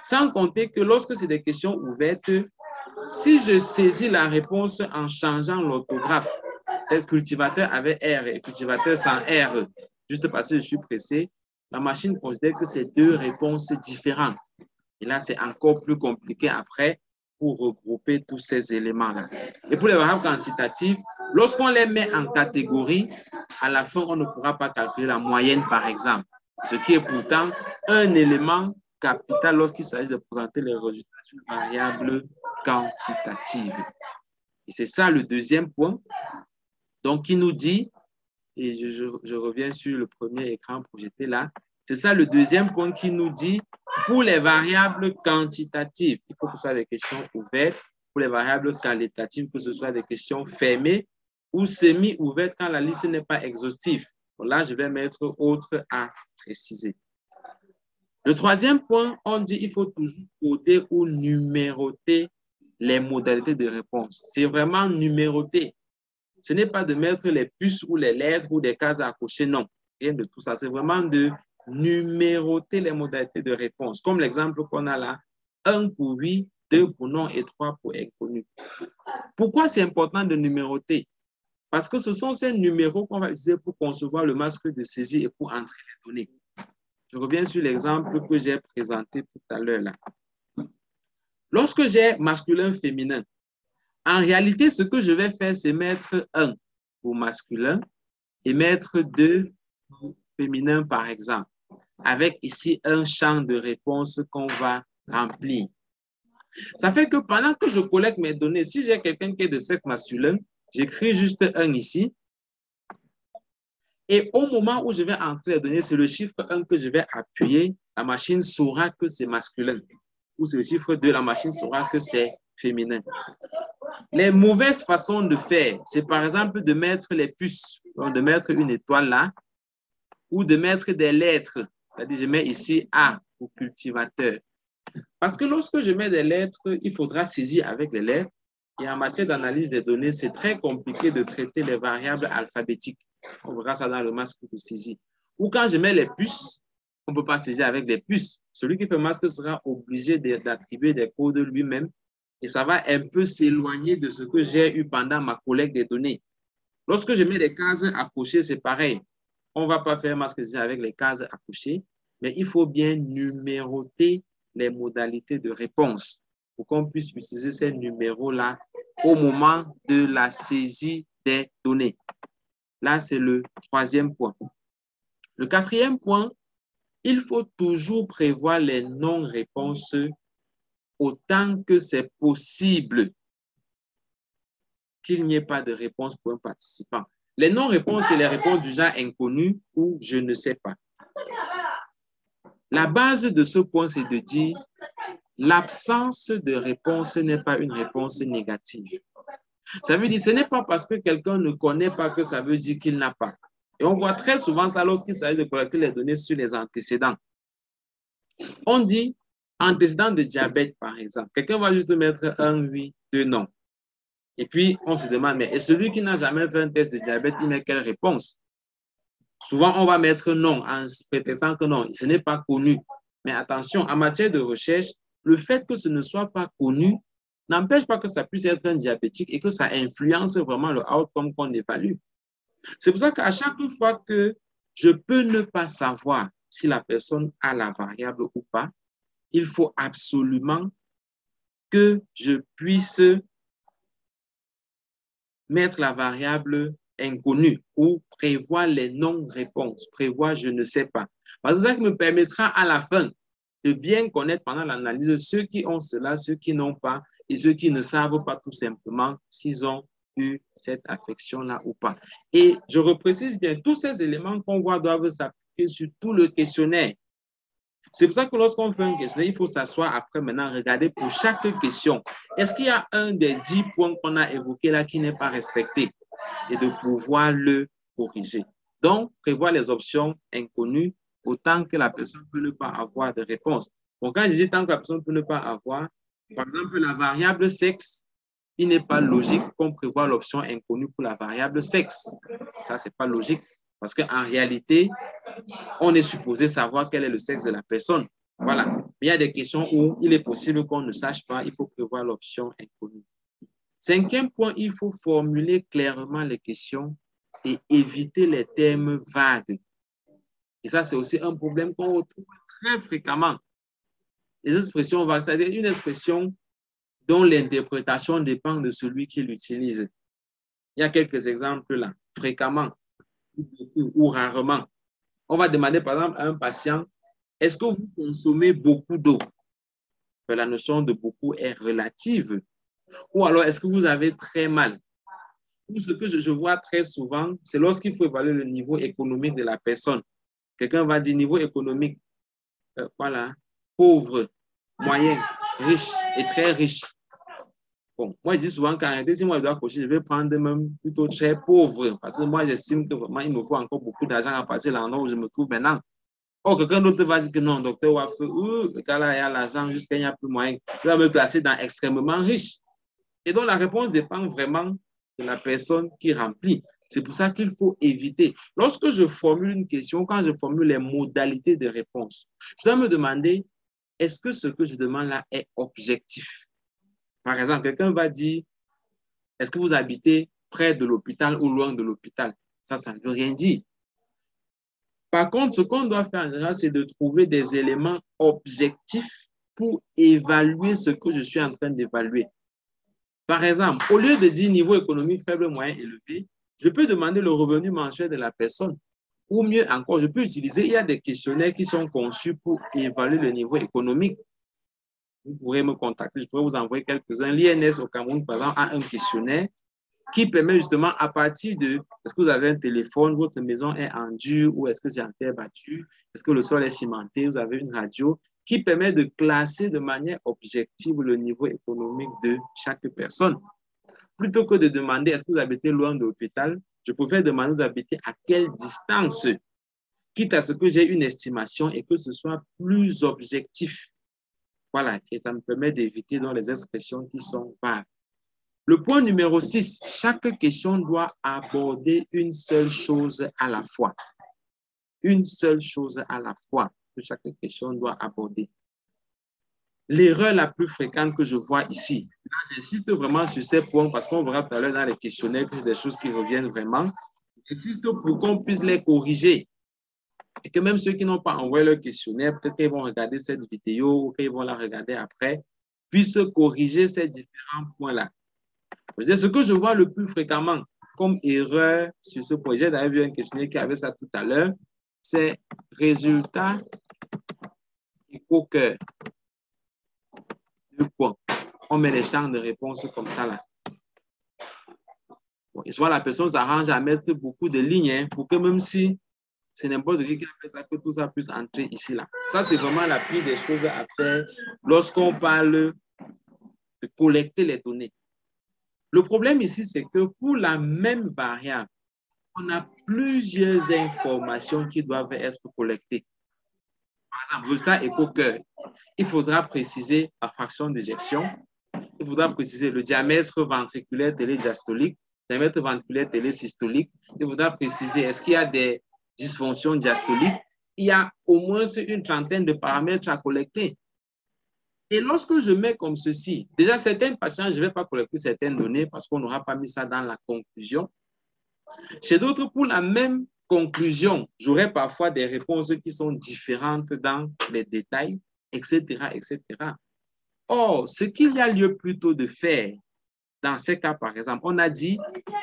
Sans compter que lorsque c'est des questions ouvertes, si je saisis la réponse en changeant l'orthographe, tel cultivateur avec R et cultivateur sans R, juste parce que je suis pressé, la machine considère que c'est deux réponses différentes. Et là, c'est encore plus compliqué après pour regrouper tous ces éléments-là. Et pour les variables quantitatives, lorsqu'on les met en catégorie, à la fin, on ne pourra pas calculer la moyenne, par exemple, ce qui est pourtant un élément capital lorsqu'il s'agit de présenter les résultats sur une variable quantitative. Et c'est ça le deuxième point. Donc, qui nous dit, et je reviens sur le premier écran projeté là, c'est ça le deuxième point qui nous dit, pour les variables quantitatives, il faut que ce soit des questions ouvertes, pour les variables qualitatives, que ce soit des questions fermées ou semi-ouvertes quand la liste n'est pas exhaustive. Donc là, je vais mettre autre à préciser. Le troisième point, on dit qu'il faut toujours coder ou numéroter les modalités de réponse. C'est vraiment numéroter. Ce n'est pas de mettre les puces ou les lettres ou des cases à cocher, non. Rien de tout ça. C'est vraiment de numéroter les modalités de réponse. Comme l'exemple qu'on a là, 1 pour oui, 2 pour non et 3 pour inconnu. Pourquoi c'est important de numéroter? Parce que ce sont ces numéros qu'on va utiliser pour concevoir le masque de saisie et pour entrer les données. Je reviens sur l'exemple que j'ai présenté tout à l'heure là. Lorsque j'ai masculin, féminin, en réalité, ce que je vais faire, c'est mettre 1 pour masculin et mettre 2 pour féminin, par exemple, avec ici un champ de réponse qu'on va remplir. Ça fait que pendant que je collecte mes données, si j'ai quelqu'un qui est de sexe masculin, j'écris juste 1 ici. Et au moment où je vais entrer les données, c'est le chiffre 1 que je vais appuyer. La machine saura que c'est masculin. Ou c'est le chiffre 2, la machine saura que c'est féminin. Les mauvaises façons de faire, c'est par exemple de mettre les puces, donc de mettre une étoile là, ou de mettre des lettres. C'est-à-dire, je mets ici A pour cultivateur. Parce que lorsque je mets des lettres, il faudra saisir avec les lettres. Et en matière d'analyse des données, c'est très compliqué de traiter les variables alphabétiques. On verra ça dans le masque de saisie. Ou quand je mets les puces, on ne peut pas saisir avec les puces. Celui qui fait masque sera obligé d'attribuer des codes lui-même. Et ça va un peu s'éloigner de ce que j'ai eu pendant ma collecte des données. Lorsque je mets des cases à cocher, c'est pareil. on ne va pas faire masque avec les cases à coucher, mais il faut bien numéroter les modalités de réponse pour qu'on puisse utiliser ces numéros-là au moment de la saisie des données. Là, c'est le troisième point. Le quatrième point, il faut toujours prévoir les non-réponses autant que c'est possible qu'il n'y ait pas de réponse pour un participant. Les non-réponses, c'est les réponses du genre inconnu ou je ne sais pas. La base de ce point, c'est de dire l'absence de réponse n'est pas une réponse négative. Ça veut dire ce n'est pas parce que quelqu'un ne connaît pas que ça veut dire qu'il n'a pas. Et on voit très souvent ça lorsqu'il s'agit de collecter les données sur les antécédents. On dit antécédent de diabète, par exemple. Quelqu'un va juste mettre un oui, deux non. Et puis, on se demande, mais celui qui n'a jamais fait un test de diabète, il met quelle réponse? Souvent, on va mettre non en prétextant que non, ce n'est pas connu. Mais attention, en matière de recherche, le fait que ce ne soit pas connu n'empêche pas que ça puisse être un diabétique et que ça influence vraiment le outcome qu'on évalue. C'est pour ça qu'à chaque fois que je peux ne pas savoir si la personne a la variable ou pas, il faut absolument que je puisse mettre la variable inconnue ou prévoir les non-réponses, prévoir je ne sais pas. Parce que ça me permettra à la fin de bien connaître pendant l'analyse ceux qui ont cela, ceux qui n'ont pas et ceux qui ne savent pas tout simplement s'ils ont eu cette affection-là ou pas. Et je reprécise bien, tous ces éléments qu'on voit doivent s'appliquer sur tout le questionnaire. C'est pour ça que lorsqu'on fait un questionnaire, il faut s'asseoir après maintenant, regarder pour chaque question. Est-ce qu'il y a un des 10 points qu'on a évoqués là qui n'est pas respecté et de pouvoir le corriger. Donc, prévoir les options inconnues autant que la personne peut ne pas avoir de réponse. Donc, quand je dis tant que la personne peut ne pas avoir, par exemple, la variable sexe, il n'est pas logique qu'on prévoit l'option inconnue pour la variable sexe. Ça, ce n'est pas logique parce qu'en réalité, on est supposé savoir quel est le sexe de la personne. Voilà. Mais il y a des questions où il est possible qu'on ne sache pas, il faut prévoir l'option inconnue. Cinquième point, il faut formuler clairement les questions et éviter les termes vagues. Et ça, c'est aussi un problème qu'on retrouve très fréquemment. Les expressions vagues, c'est-à-dire une expression dont l'interprétation dépend de celui qui l'utilise. Il y a quelques exemples là, fréquemment ou rarement. On va demander par exemple à un patient, est-ce que vous consommez beaucoup d'eau? La notion de beaucoup est relative. Ou alors, est-ce que vous avez très mal? Ou ce que je vois très souvent, c'est lorsqu'il faut évaluer le niveau économique de la personne. Quelqu'un va dire niveau économique, voilà, pauvre, moyen, riche et très riche. Bon, moi, je dis souvent qu'en réalité, si moi je dois cocher, je vais prendre même plutôt très pauvre. Parce que moi, j'estime que vraiment, il me faut encore beaucoup d'argent à partir de l'endroit où je me trouve maintenant. Or, quelqu'un d'autre va dire que non, docteur Wafeu, le gars-là, il a l'argent jusqu'à il n'y a plus moyen. Il va me classer dans extrêmement riche. Et donc, la réponse dépend vraiment de la personne qui remplit. C'est pour ça qu'il faut éviter. Lorsque je formule une question, quand je formule les modalités de réponse, je dois me demander, est-ce que ce que je demande là est objectif? Par exemple, quelqu'un va dire, est-ce que vous habitez près de l'hôpital ou loin de l'hôpital? Ça ne veut rien dire. Par contre, ce qu'on doit faire en général, c'est de trouver des éléments objectifs pour évaluer ce que je suis en train d'évaluer. Par exemple, au lieu de dire niveau économique faible, moyen, élevé, je peux demander le revenu mensuel de la personne. Ou mieux encore, je peux utiliser, il y a des questionnaires qui sont conçus pour évaluer le niveau économique. Vous pourrez me contacter, je pourrais vous envoyer quelques-uns. L'INS au Cameroun, par exemple, a un questionnaire qui permet justement à partir de, est-ce que vous avez un téléphone, votre maison est en dur ou est-ce que c'est en terre battue, est-ce que le sol est cimenté, vous avez une radio, qui permet de classer de manière objective le niveau économique de chaque personne. Plutôt que de demander est-ce que vous habitez loin de l'hôpital, je préfère demander vous habitez à quelle distance, quitte à ce que j'ai une estimation et que ce soit plus objectif. Voilà, et ça me permet d'éviter dans les expressions qui sont vagues. Le point numéro 6, chaque question doit aborder une seule chose à la fois. Une seule chose à la fois que chaque question doit aborder. L'erreur la plus fréquente que je vois ici, là j'insiste vraiment sur ces points parce qu'on verra tout à l'heure dans les questionnaires que c'est des choses qui reviennent vraiment. insiste pour qu'on puisse les corriger. Et que même ceux qui n'ont pas envoyé leur questionnaire, peut-être qu'ils vont regarder cette vidéo ou qu'ils vont la regarder après, puissent corriger ces différents points-là. Ce que je vois le plus fréquemment comme erreur sur ce projet, j'avais vu un questionnaire qui avait ça tout à l'heure, c'est résultat égaux cœur. Deux points. On met les champs de réponse comme ça là. Bon, et soit la personne s'arrange à mettre beaucoup de lignes hein, pour que même si c'est n'importe qui a fait ça, que tout ça puisse entrer ici là. Ça, c'est vraiment la pire des choses à faire lorsqu'on parle de collecter les données. Le problème ici, c'est que pour la même variable, on a plusieurs informations qui doivent être collectées. Par exemple, résultat écho-cœur. Il faudra préciser la fraction d'éjection. Il faudra préciser le diamètre ventriculaire télédiastolique, le diamètre ventriculaire télésystolique. Il faudra préciser est-ce qu'il y a des dysfonctions diastoliques. Il y a au moins une trentaine de paramètres à collecter. Et lorsque je mets comme ceci, déjà certains patients, je ne vais pas collecter certaines données parce qu'on n'aura pas mis ça dans la conclusion. Chez d'autres, pour la même conclusion, j'aurai parfois des réponses qui sont différentes dans les détails, etc., etc. Or, ce qu'il y a lieu plutôt de faire, dans ces cas, par exemple, on a dit,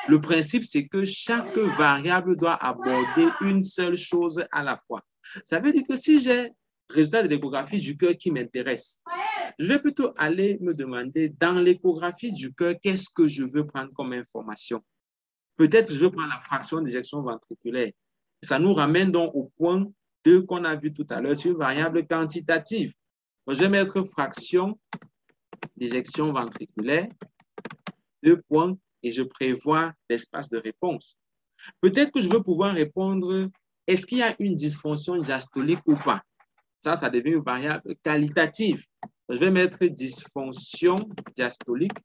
le principe, c'est que chaque variable doit aborder une seule chose à la fois. Ça veut dire que si j'ai le résultat de l'échographie du cœur qui m'intéresse, je vais plutôt aller me demander, dans l'échographie du cœur, qu'est-ce que je veux prendre comme information? Peut-être que je veux prendre la fraction d'éjection ventriculaire. Ça nous ramène donc au point 2 qu'on a vu tout à l'heure sur une variable quantitative. Donc, je vais mettre fraction d'éjection ventriculaire, 2 points, et je prévois l'espace de réponse. Peut-être que je veux pouvoir répondre, est-ce qu'il y a une dysfonction diastolique ou pas? Ça devient une variable qualitative. Je vais mettre dysfonction diastolique.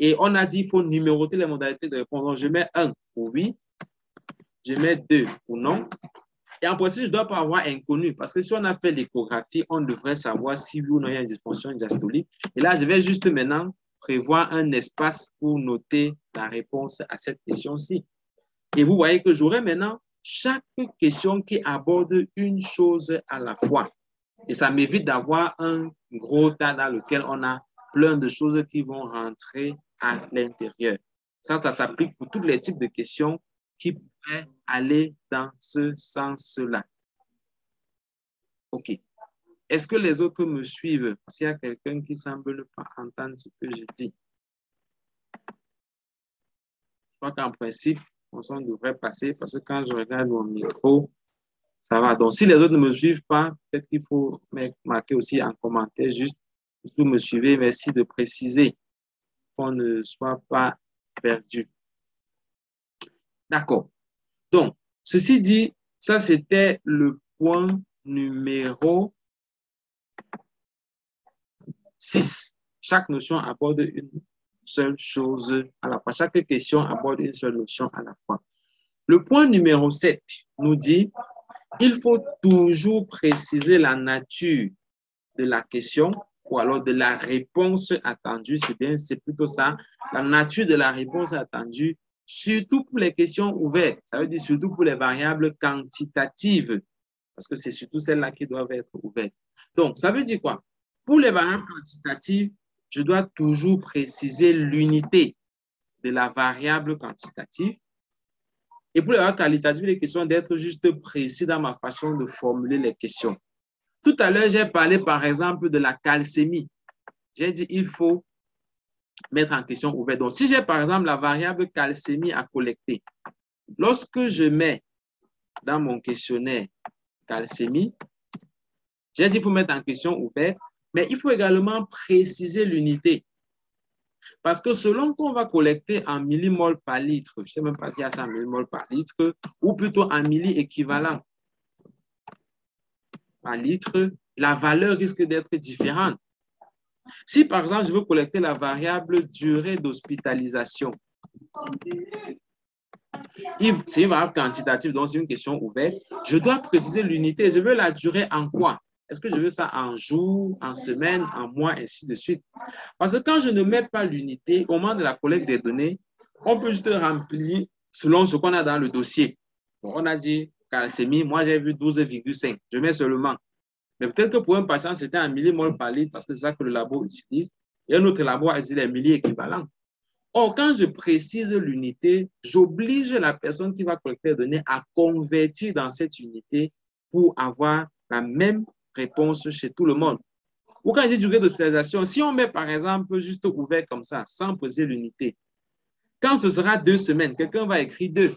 Et on a dit qu'il faut numéroter les modalités de réponse. Donc, je mets 1 pour oui, je mets 2 pour non. Et en principe, je ne dois pas avoir inconnu parce que si on a fait l'échographie, on devrait savoir si oui ou non il y a une dysfonction diastolique. Et là, je vais juste maintenant prévoir un espace pour noter la réponse à cette question-ci. Et vous voyez que j'aurai maintenant chaque question qui aborde une chose à la fois. Et ça m'évite d'avoir un gros tas dans lequel on a plein de choses qui vont rentrer à l'intérieur. Ça s'applique pour tous les types de questions qui pourraient aller dans ce sens-là. OK. Est-ce que les autres me suivent? S'il y a quelqu'un qui semble ne pas entendre ce que je dis. Je crois qu'en principe, on devrait passer parce que quand je regarde mon micro, ça va. Donc, si les autres ne me suivent pas, peut-être qu'il faut marquer aussi en commentaire juste si vous me suivez. Merci de préciser qu'on ne soit pas perdu. D'accord. Donc, ceci dit, ça c'était le point numéro 6. Chaque notion aborde une seule chose à la fois. Chaque question aborde une seule notion à la fois. Le point numéro 7 nous dit il faut toujours préciser la nature de la question ou alors de la réponse attendue. C'est plutôt ça, la nature de la réponse attendue, surtout pour les questions ouvertes. Ça veut dire surtout pour les variables quantitatives, parce que c'est surtout celles-là qui doivent être ouvertes. Donc, ça veut dire quoi? Pour les variables quantitatives, je dois toujours préciser l'unité de la variable quantitative. Et pour les variables qualitatives, il est question d'être juste précis dans ma façon de formuler les questions. Tout à l'heure, j'ai parlé par exemple de la calcémie. J'ai dit il faut mettre en question ouverte. Donc, si j'ai par exemple la variable calcémie à collecter, lorsque je mets dans mon questionnaire calcémie, j'ai dit il faut mettre en question ouverte, mais il faut également préciser l'unité. Parce que selon qu'on va collecter en millimoles par litre, je ne sais même pas s'il y a ça en millimoles par litre, ou plutôt en milli équivalent par litre, la valeur risque d'être différente. Si par exemple, je veux collecter la variable durée d'hospitalisation, c'est une variable quantitative, donc c'est une question ouverte, je dois préciser l'unité. Je veux la durée en quoi? Est-ce que je veux ça en jours, en semaines, en mois, ainsi de suite? Parce que quand je ne mets pas l'unité, au moment de la collecte des données, on peut juste remplir selon ce qu'on a dans le dossier. Bon, on a dit calcémie, moi j'ai vu 12,5. Je mets seulement. Mais peut-être que pour un patient, c'était un millimol par litre parce que c'est ça que le labo utilise. Et un autre labo a utilisé les milliéquivalents. Or, quand je précise l'unité, j'oblige la personne qui va collecter les données à convertir dans cette unité pour avoir la même réponse chez tout le monde. Ou quand je dis durée d'hospitalisation, si on met par exemple juste ouvert comme ça, sans poser l'unité, quand ce sera 2 semaines, quelqu'un va écrire 2.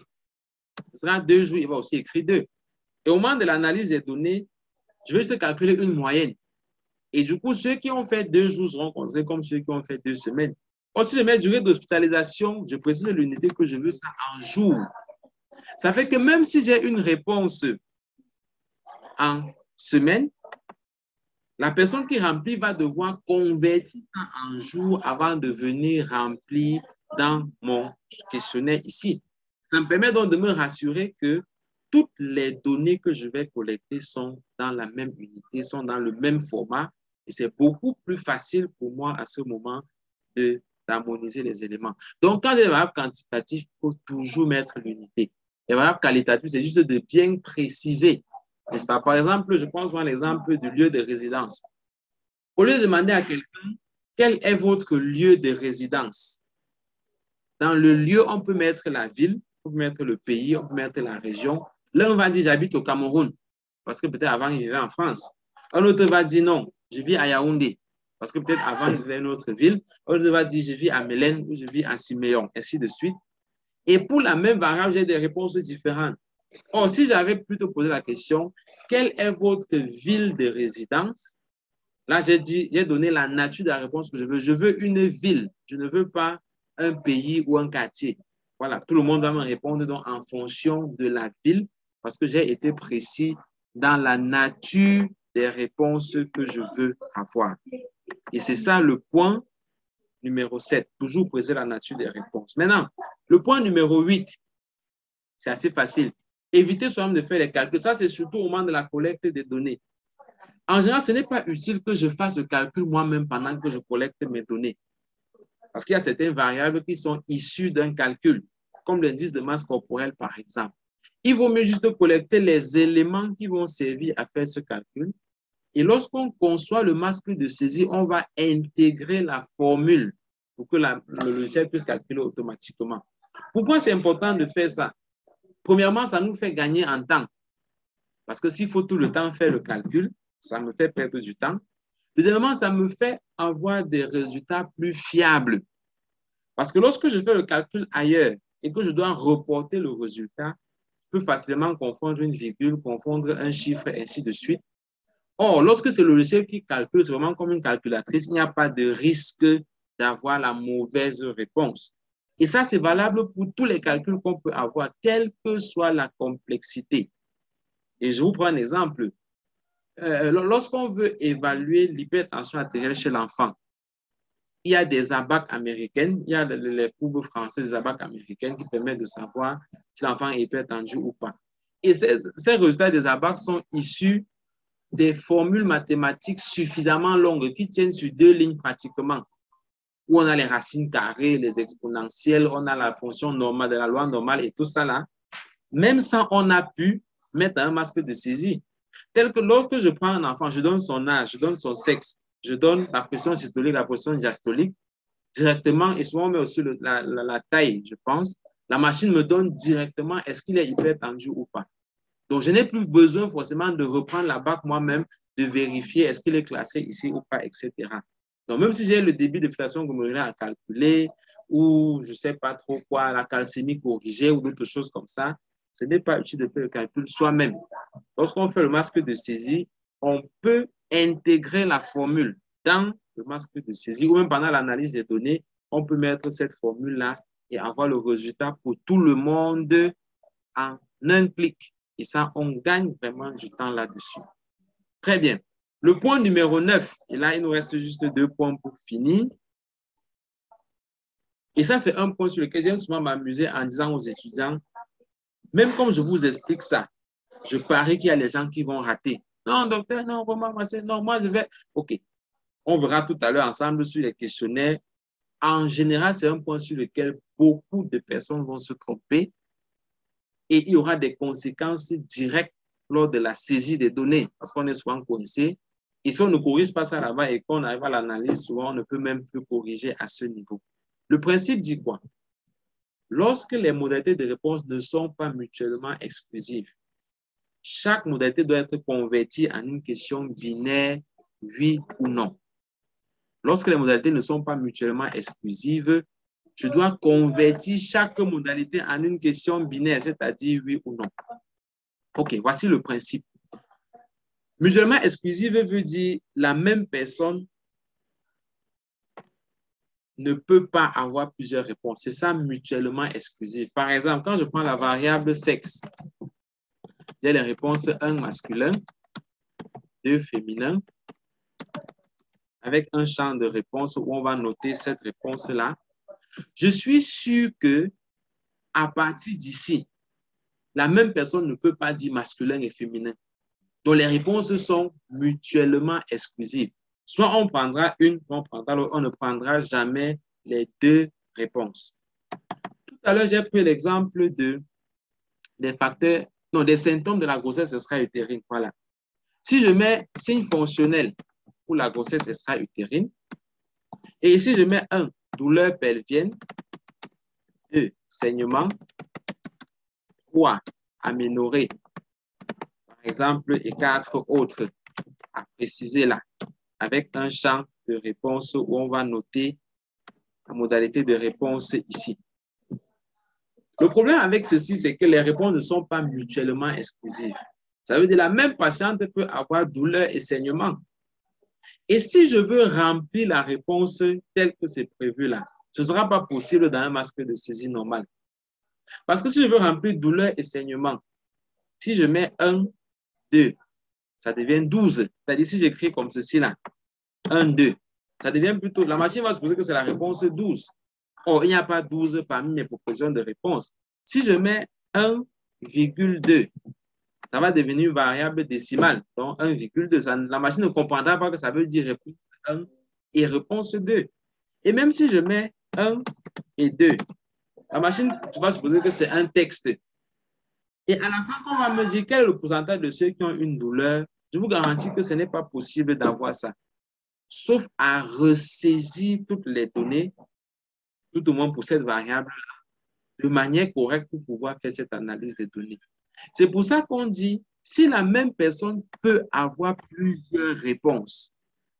Ce sera 2 jours, il va aussi écrire 2. Et au moment de l'analyse des données, je vais juste calculer une moyenne. Et du coup, ceux qui ont fait 2 jours seront considérés comme ceux qui ont fait 2 semaines. Or, si je mets durée d'hospitalisation, je précise l'unité que je veux ça en jours. Ça fait que même si j'ai une réponse en semaine, la personne qui remplit va devoir convertir ça en jours avant de venir remplir dans mon questionnaire ici. Ça me permet donc de me rassurer que toutes les données que je vais collecter sont dans la même unité, sont dans le même format. Et c'est beaucoup plus facile pour moi à ce moment d'harmoniser les éléments. Donc, quand j'ai des variables quantitatives, il faut toujours mettre l'unité. Les variables qualitatives, c'est juste de bien préciser. N'est-ce pas? Par exemple, je pense à l'exemple du lieu de résidence. Au lieu de demander à quelqu'un quel est votre lieu de résidence, dans le lieu, on peut mettre la ville, on peut mettre le pays, on peut mettre la région. L'un va dire j'habite au Cameroun, parce que peut-être avant il vivait en France. Un autre va dire non, je vis à Yaoundé, parce que peut-être avant il vivait dans une autre ville. Un autre va dire je vis à Mélène ou je vis à Siméon, ainsi de suite. Et pour la même variable, j'ai des réponses différentes. Or, si j'avais plutôt posé la question, quelle est votre ville de résidence? Là, j'ai donné la nature de la réponse que je veux. Je veux une ville. Je ne veux pas un pays ou un quartier. Voilà, tout le monde va me répondre donc en fonction de la ville parce que j'ai été précis dans la nature des réponses que je veux avoir. Et c'est ça le point numéro 7, toujours préciser la nature des réponses. Maintenant, le point numéro 8, c'est assez facile. Éviter soi-même de faire les calculs. Ça, c'est surtout au moment de la collecte des données. En général, ce n'est pas utile que je fasse le calcul moi-même pendant que je collecte mes données. Parce qu'il y a certaines variables qui sont issues d'un calcul, comme l'indice de masse corporelle, par exemple. Il vaut mieux juste collecter les éléments qui vont servir à faire ce calcul. Et lorsqu'on conçoit le masque de saisie, on va intégrer la formule pour que le logiciel puisse calculer automatiquement. Pourquoi c'est important de faire ça? Premièrement, ça nous fait gagner en temps. Parce que s'il faut tout le temps faire le calcul, ça me fait perdre du temps. Deuxièmement, ça me fait avoir des résultats plus fiables. Parce que lorsque je fais le calcul ailleurs et que je dois reporter le résultat, je peux facilement confondre une virgule, confondre un chiffre, ainsi de suite. Or, lorsque c'est le logiciel qui calcule, c'est vraiment comme une calculatrice, il n'y a pas de risque d'avoir la mauvaise réponse. Et ça, c'est valable pour tous les calculs qu'on peut avoir, quelle que soit la complexité. Et je vous prends un exemple. Lorsqu'on veut évaluer l'hypertension artérielle chez l'enfant, il y a des ABAC américaines, il y a les courbes françaises des ABAC américaines qui permettent de savoir si l'enfant est hypertendu ou pas. Et ces résultats des ABAC sont issus des formules mathématiques suffisamment longues qui tiennent sur 2 lignes pratiquement, où on a les racines carrées, les exponentielles, on a la fonction normale de la loi normale et tout ça là. Même ça, on a pu mettre un masque de saisie. Tel que lorsque je prends un enfant, je donne son âge, je donne son sexe, je donne la pression systolique, la pression diastolique directement, et souvent on met aussi la taille, je pense. La machine me donne directement est-ce qu'il est hypertendu ou pas. Donc, je n'ai plus besoin forcément de reprendre la BAC moi-même, de vérifier est-ce qu'il est classé ici ou pas, etc. Donc, même si j'ai le débit de filtration glomérular à calculer ou je ne sais pas trop quoi, la calcémie corrigée ou d'autres choses comme ça, ce n'est pas utile de faire le calcul soi-même. Lorsqu'on fait le masque de saisie, on peut intégrer la formule dans le masque de saisie ou même pendant l'analyse des données, on peut mettre cette formule-là et avoir le résultat pour tout le monde en un clic. Et ça, on gagne vraiment du temps là-dessus. Très bien. Le point numéro 9, et là, il nous reste juste 2 points pour finir. Et ça, c'est un point sur lequel j'aime souvent m'amuser en disant aux étudiants, même comme je vous explique ça, je parie qu'il y a les gens qui vont rater. Non, docteur, non, vraiment, non, moi, je vais... OK. On verra tout à l'heure ensemble sur les questionnaires. En général, c'est un point sur lequel beaucoup de personnes vont se tromper. et il y aura des conséquences directes lors de la saisie des données, parce qu'on est souvent coincé. Et si on ne corrige pas ça là-bas et qu'on arrive à l'analyse, souvent on ne peut même plus corriger à ce niveau. Le principe dit quoi? Lorsque les modalités de réponse ne sont pas mutuellement exclusives, chaque modalité doit être convertie en une question binaire, oui ou non. Lorsque les modalités ne sont pas mutuellement exclusives, je dois convertir chaque modalité en une question binaire, c'est-à-dire oui ou non. OK, voici le principe. Mutuellement exclusive veut dire la même personne ne peut pas avoir plusieurs réponses. C'est ça, mutuellement exclusive. Par exemple, quand je prends la variable sexe, j'ai les réponses 1 masculin, 2 féminin, avec un champ de réponse où on va noter cette réponse-là. Je suis sûr que à partir d'ici, la même personne ne peut pas dire masculin et féminin. Donc, les réponses sont mutuellement exclusives. Soit on prendra une, soit on prendra l'autre. On ne prendra jamais les deux réponses. Tout à l'heure, j'ai pris l'exemple des facteurs, non, des symptômes de la grossesse extra-utérine. Voilà. Si je mets signe fonctionnel pour la grossesse extra-utérine, et ici je mets 1, douleur pelvienne, 2, saignement, 3, aménorrhée, par exemple, et 4 autres à préciser là, avec un champ de réponse où on va noter la modalité de réponse ici. Le problème avec ceci, c'est que les réponses ne sont pas mutuellement exclusives. Ça veut dire que la même patiente peut avoir douleur et saignement. Et si je veux remplir la réponse telle que c'est prévu là, ce ne sera pas possible dans un masque de saisie normal. Parce que si je veux remplir douleur et saignement, si je mets 1, 2, ça devient 12. C'est-à-dire si j'écris comme ceci là, 1, 2, ça devient plutôt, la machine va supposer que c'est la réponse 12. Or, il n'y a pas 12 parmi mes propositions de réponse. Si je mets 1,2, ça va devenir une variable décimale, donc 1,2. La machine ne comprendra pas que ça veut dire réponse 1 et réponse 2. Et même si je mets 1 et 2, la machine va supposer que c'est un texte. Et à la fin, quand on va me dire quel est le pourcentage de ceux qui ont une douleur, je vous garantis que ce n'est pas possible d'avoir ça. Sauf à ressaisir toutes les données, tout au moins pour cette variable-là, de manière correcte pour pouvoir faire cette analyse des données. C'est pour ça qu'on dit, si la même personne peut avoir plusieurs réponses,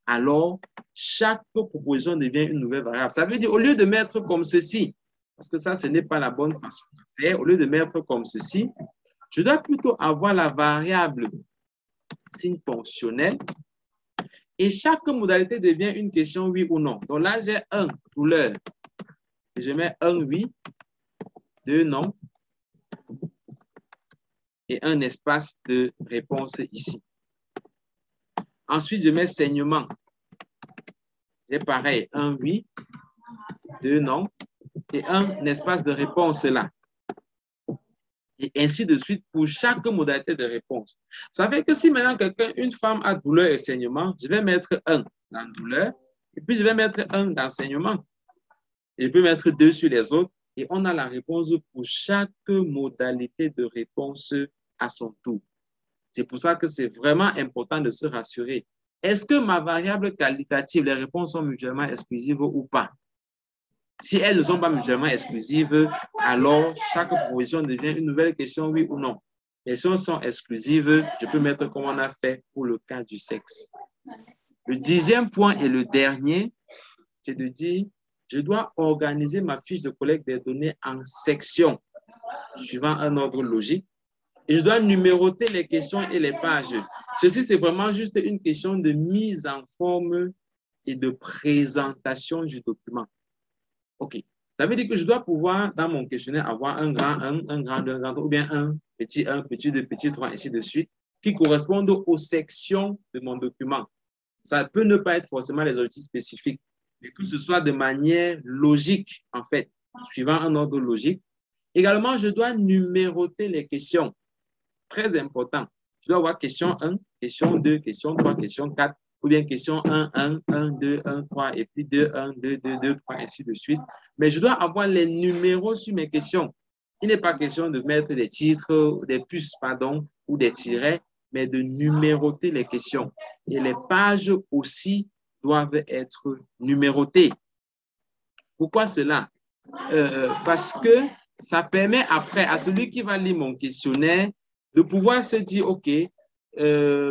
alors chaque proposition devient une nouvelle variable. Ça veut dire, au lieu de mettre comme ceci, parce que ça, ce n'est pas la bonne façon de faire, au lieu de mettre comme ceci, je dois plutôt avoir la variable signe fonctionnel et chaque modalité devient une question oui ou non. Donc là, j'ai 1, douleur. Je mets 1 oui, 2 non, et un espace de réponse ici. Ensuite, je mets saignement. J'ai pareil, 1 oui, 2 non, et un espace de réponse là. Et ainsi de suite pour chaque modalité de réponse. Ça fait que si maintenant une femme a douleur et saignement, je vais mettre 1 dans douleur, et puis je vais mettre 1 dans saignement. Et je peux mettre 2 sur les autres, et on a la réponse pour chaque modalité de réponse à son tour. C'est pour ça que c'est vraiment important de se rassurer. Est-ce que ma variable qualitative, les réponses sont mutuellement exclusives ou pas? Si elles ne sont pas mutuellement exclusives, alors chaque proposition devient une nouvelle question, oui ou non. Et si elles sont exclusives, je peux mettre comme on a fait pour le cas du sexe. Le 10e point et le dernier, c'est de dire, je dois organiser ma fiche de collecte des données en sections, suivant un ordre logique. Et je dois numéroter les questions et les pages. Ceci, c'est vraiment juste une question de mise en forme et de présentation du document. OK. Ça veut dire que je dois pouvoir, dans mon questionnaire, avoir un grand 1, un grand 2, un grand 3, ou bien un, petit 2, petit 3, ainsi de suite, qui correspondent aux sections de mon document. Ça peut ne pas être forcément les objectifs spécifiques, mais que ce soit de manière logique, en fait, suivant un ordre logique. Également, je dois numéroter les questions. Très important. Je dois avoir question 1, question 2, question 3, question 4, ou bien question 1, 1, 1, 2, 1, 3, et puis 2, 1, 2, 2, 2, 3, ainsi de suite. Mais je dois avoir les numéros sur mes questions. il n'est pas question de mettre des titres, des puces, pardon, ou des tirets, mais de numéroter les questions. Et les pages aussi doivent être numérotées. Pourquoi cela? Parce que ça permet après à celui qui va lire mon questionnaire de pouvoir se dire, OK,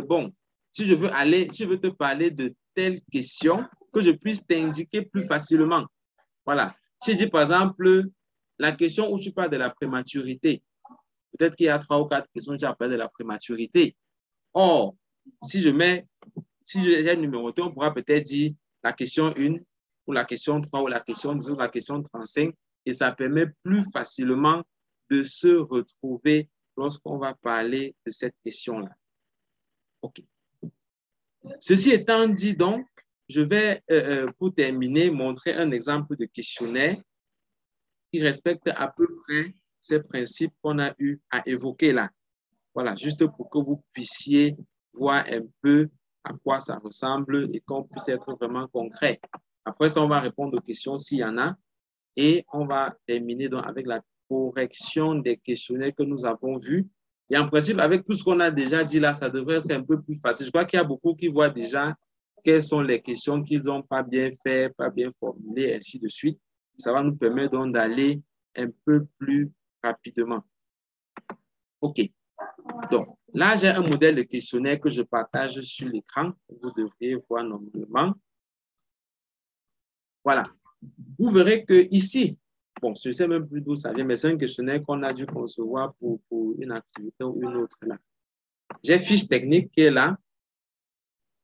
bon, si je veux te parler de telle question, que je puisse t'indiquer plus facilement. Voilà. Si je dis par exemple, la question où tu parles de la prématurité, peut-être qu'il y a 3 ou 4 questions où tu as parlé de la prématurité. Or, si j'ai numéroté, on pourra peut-être dire la question 1, ou la question 3, ou la question 10, ou la question 35, et ça permet plus facilement de se retrouver lorsqu'on va parler de cette question-là. OK. Ceci étant dit, donc, je vais, pour terminer, montrer un exemple de questionnaire qui respecte à peu près ces principes qu'on a eu à évoquer là. Voilà, juste pour que vous puissiez voir un peu à quoi ça ressemble et qu'on puisse être vraiment concret. Après ça, on va répondre aux questions s'il y en a et on va terminer donc avec la correction des questionnaires que nous avons vus. Et en principe, avec tout ce qu'on a déjà dit là, ça devrait être un peu plus facile. Je crois qu'il y a beaucoup qui voient déjà quelles sont les questions qu'ils n'ont pas bien fait, pas bien formulées, ainsi de suite. Ça va nous permettre donc d'aller un peu plus rapidement. OK. Donc, là, j'ai un modèle de questionnaire que je partage sur l'écran. Vous devriez voir normalement. Voilà. Vous verrez que ici, bon, je ne sais même plus d'où ça vient, mais c'est un questionnaire qu'on a dû concevoir pour une activité ou une autre là. J'ai fiche technique qui est là.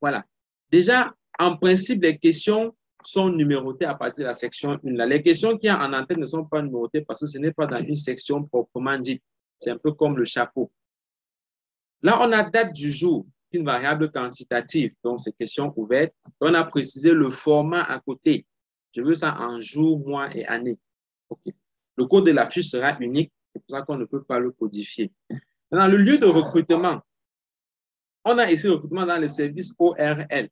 Voilà. Déjà, en principe, les questions sont numérotées à partir de la section 1. Là. Les questions qu'il y a en antenne ne sont pas numérotées parce que ce n'est pas dans une section proprement dite. C'est un peu comme le chapeau. Là, on a date du jour, une variable quantitative, donc c'est question ouverte. On a précisé le format à côté. Je veux ça en jour, mois et année. Okay. Le code de la fiche sera unique, c'est pour ça qu'on ne peut pas le codifier. Dans le lieu de recrutement, on a ici le recrutement dans le service ORL.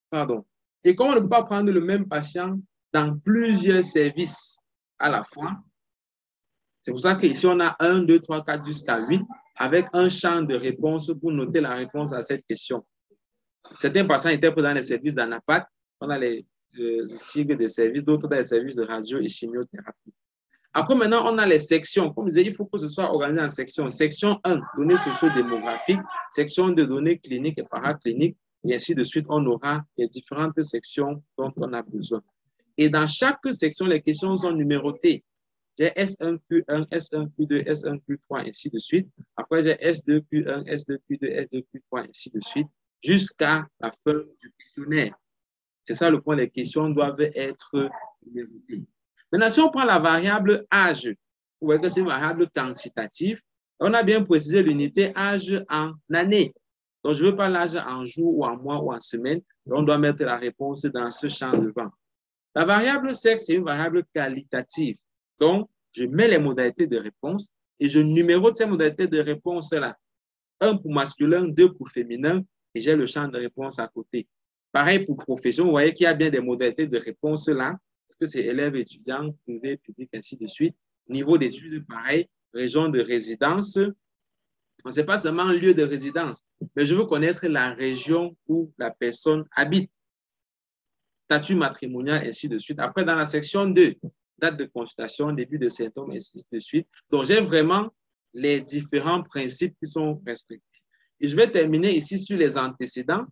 Pardon. Et comme on ne peut pas prendre le même patient dans plusieurs services à la fois, c'est pour ça qu'ici, on a 1, 2, 3, 4 jusqu'à 8 avec un champ de réponse pour noter la réponse à cette question. Certains patients étaient dans les services d'ANAPAT, on a les sigles des services, d'autres dans les services de radio et chimiothérapie. Après, maintenant, on a les sections. Comme je disais, il faut que ce soit organisé en sections. Section 1, données socio-démographiques. Section 2, données cliniques et paracliniques. Et ainsi de suite, on aura les différentes sections dont on a besoin. Et dans chaque section, les questions sont numérotées. J'ai S1, Q1, S1, Q2, S1, Q3, ainsi de suite. Après, j'ai S2, Q1, S2, Q2, S2, Q3, ainsi de suite, jusqu'à la fin du questionnaire. C'est ça le point, les questions doivent être numérotées. Maintenant, si on prend la variable âge, vous voyez que c'est une variable quantitative, on a bien précisé l'unité âge en année. Donc, je ne veux pas l'âge en jour ou en mois ou en semaine, on doit mettre la réponse dans ce champ devant. La variable sexe, c'est une variable qualitative. Donc, je mets les modalités de réponse et je numérote ces modalités de réponse-là. 1 pour masculin, 2 pour féminin, et j'ai le champ de réponse à côté. Pareil pour profession, vous voyez qu'il y a bien des modalités de réponse là, parce que c'est élèves, étudiants, privés, publics, ainsi de suite. Niveau d'études, pareil. Région de résidence, ce n'est pas seulement un lieu de résidence, mais je veux connaître la région où la personne habite. Statut matrimonial, ainsi de suite. Après, dans la section 2, date de consultation, début de symptômes, ainsi de suite. Donc, j'ai vraiment les différents principes qui sont respectés. Et je vais terminer ici sur les antécédents.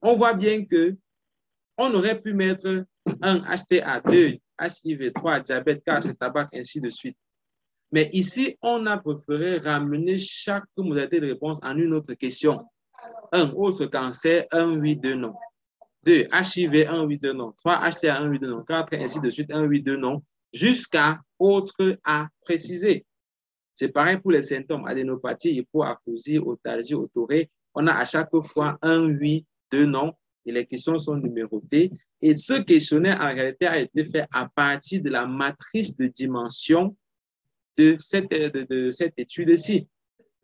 On voit bien qu'on aurait pu mettre 1, HTA, 2, HIV, 3, diabète, 4, tabac, ainsi de suite. Mais ici, on a préféré ramener chaque modalité de réponse en une autre question. 1, autre cancer, 1, oui, 2, non. 2, HIV, 1, oui, 2, non. 3, HTA, 1, oui, 2, non. 4, ainsi de suite, 1, oui, 2, non. Jusqu'à autre à préciser. C'est pareil pour les symptômes, adénopathie, hypoacousie, otalgie, autorée. On a à chaque fois 1, oui, 2, non. Et les questions sont numérotées. Et ce questionnaire, en réalité, a été fait à partir de la matrice de dimension de cette étude-ci.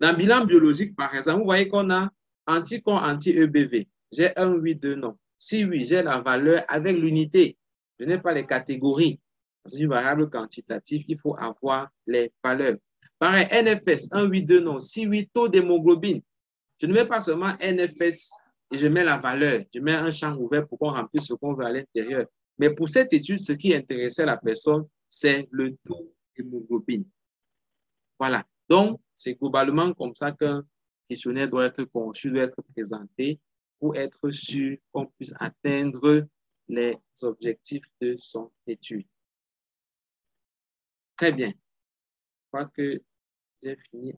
Dans le bilan biologique, par exemple, vous voyez qu'on a anticorps anti-EBV. J'ai 1, oui, 2, non. Si oui, j'ai la valeur avec l'unité. Je n'ai pas les catégories. C'est une variable quantitative, il faut avoir les valeurs. Pareil, NFS, 1, 8, 2, non. Si oui, taux d'hémoglobine. Je ne mets pas seulement NFS et je mets la valeur. Je mets un champ ouvert pour qu'on remplisse ce qu'on veut à l'intérieur. Mais pour cette étude, ce qui intéressait la personne, c'est le taux d'hémoglobine. Voilà. Donc, c'est globalement comme ça qu'un questionnaire doit être conçu, doit être présenté pour être sûr qu'on puisse atteindre les objectifs de son étude. Très bien. Je crois que j'ai fini.